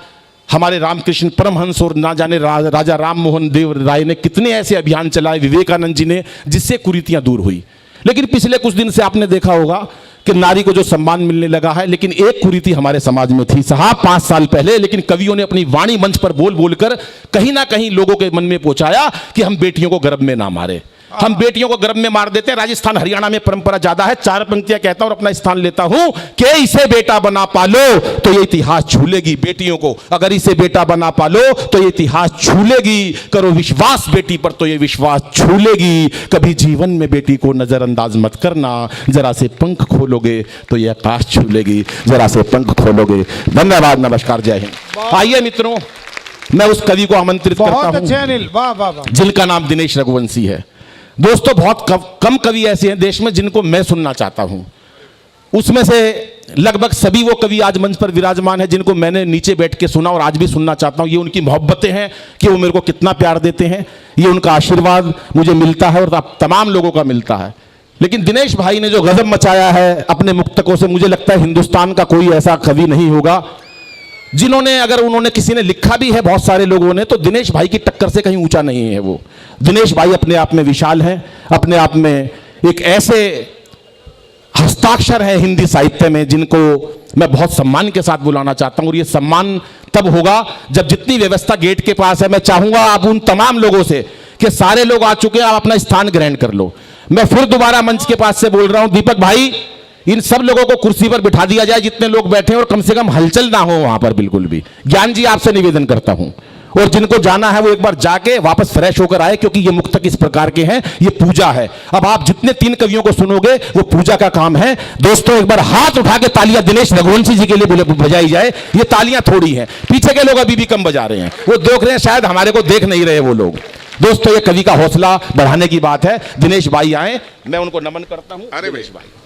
हमारे रामकृष्ण परमहंस और ना जाने राजा राम मोहन देव राय ने कितने ऐसे अभियान चलाए, विवेकानंद जी ने, जिससे कुरीतियां दूर हुई। लेकिन पिछले कुछ दिन से आपने देखा होगा कि नारी को जो सम्मान मिलने लगा है, लेकिन एक कुरीति हमारे समाज में थी साहब 5 साल पहले, लेकिन कवियों ने अपनी वाणी मंच पर बोल बोलकर कहीं ना कहीं लोगों के मन में पहुंचाया कि हम बेटियों को गर्भ में ना मारे, हम बेटियों को गर्भ में मार देते हैं। राजस्थान हरियाणा में परंपरा ज्यादा है। 4 पंक्तियां कहता हूं और अपना स्थान लेता हूं कि इसे बेटा बना पालो तो ये इतिहास छू लेगी बेटियों को, अगर इसे बेटा बना पालो तो ये इतिहास छू लेगी, करो विश्वास बेटी पर तो ये विश्वास छू लेगी। कभी जीवन में बेटी को नजरअंदाज मत करना, जरा से पंख खोलोगे तो ये आकाश छू लेगी, जरा से पंख खोलोगे। धन्यवाद, नमस्कार, जय हिंद। आइए मित्रों, मैं उस कवि को आमंत्रित करता बहुत अच्छे हूं अनिल, वाह वाह वाह। जिनका नाम दिनेश रघुवंशी है। दोस्तों, बहुत कम कवि ऐसे हैं देश में जिनको मैं सुनना चाहता हूं। उसमें से लगभग सभी वो कवि आज मंच पर विराजमान हैं जिनको मैंने नीचे बैठ के सुना और आज भी सुनना चाहता हूं। ये उनकी मोहब्बतें हैं कि वो मेरे को कितना प्यार देते हैं, ये उनका आशीर्वाद मुझे मिलता है और तमाम लोगों का मिलता है। लेकिन दिनेश भाई ने जो गजब मचाया है अपने मुक्तकों से, मुझे लगता है हिंदुस्तान का कोई ऐसा कवि नहीं होगा जिन्होंने, अगर उन्होंने किसी ने लिखा भी है बहुत सारे लोगों ने, तो दिनेश भाई की टक्कर से कहीं ऊंचा नहीं है वो। दिनेश भाई अपने आप में विशाल हैं, अपने आप में एक ऐसे हस्ताक्षर है हिंदी साहित्य में जिनको मैं बहुत सम्मान के साथ बुलाना चाहता हूं। और ये सम्मान तब होगा जब जितनी व्यवस्था गेट के पास है, मैं चाहूंगा आप उन तमाम लोगों से कि सारे लोग आ चुके हैं, आप अपना स्थान ग्रहण कर लो। मैं फिर दोबारा मंच के पास से बोल रहा हूं, दीपक भाई, इन सब लोगों को कुर्सी पर बिठा दिया जाए जितने लोग बैठे हैं, और कम से कम हलचल ना हो वहां पर बिल्कुल भी। ज्ञान जी, आपसे निवेदन करता हूं, और जिनको जाना है वो एक बार जाके वापस फ्रेश होकर आए, क्योंकि ये मुक्तक इस प्रकार के हैं, ये पूजा है। अब आप जितने 3 कवियों को सुनोगे वो पूजा का काम है। दोस्तों, एक बार हाथ उठा के तालियां दिनेश रघुवंशी जी के लिए बजाई जाए। ये तालियां थोड़ी हैं, पीछे के लोग अभी भी कम बजा रहे हैं, वो देख रहे हैं, शायद हमारे को देख नहीं रहे वो लोग। दोस्तों, ये कवि का हौसला बढ़ाने की बात है। दिनेश भाई आए, मैं उनको नमन करता हूं। अरे दिनेश भाई।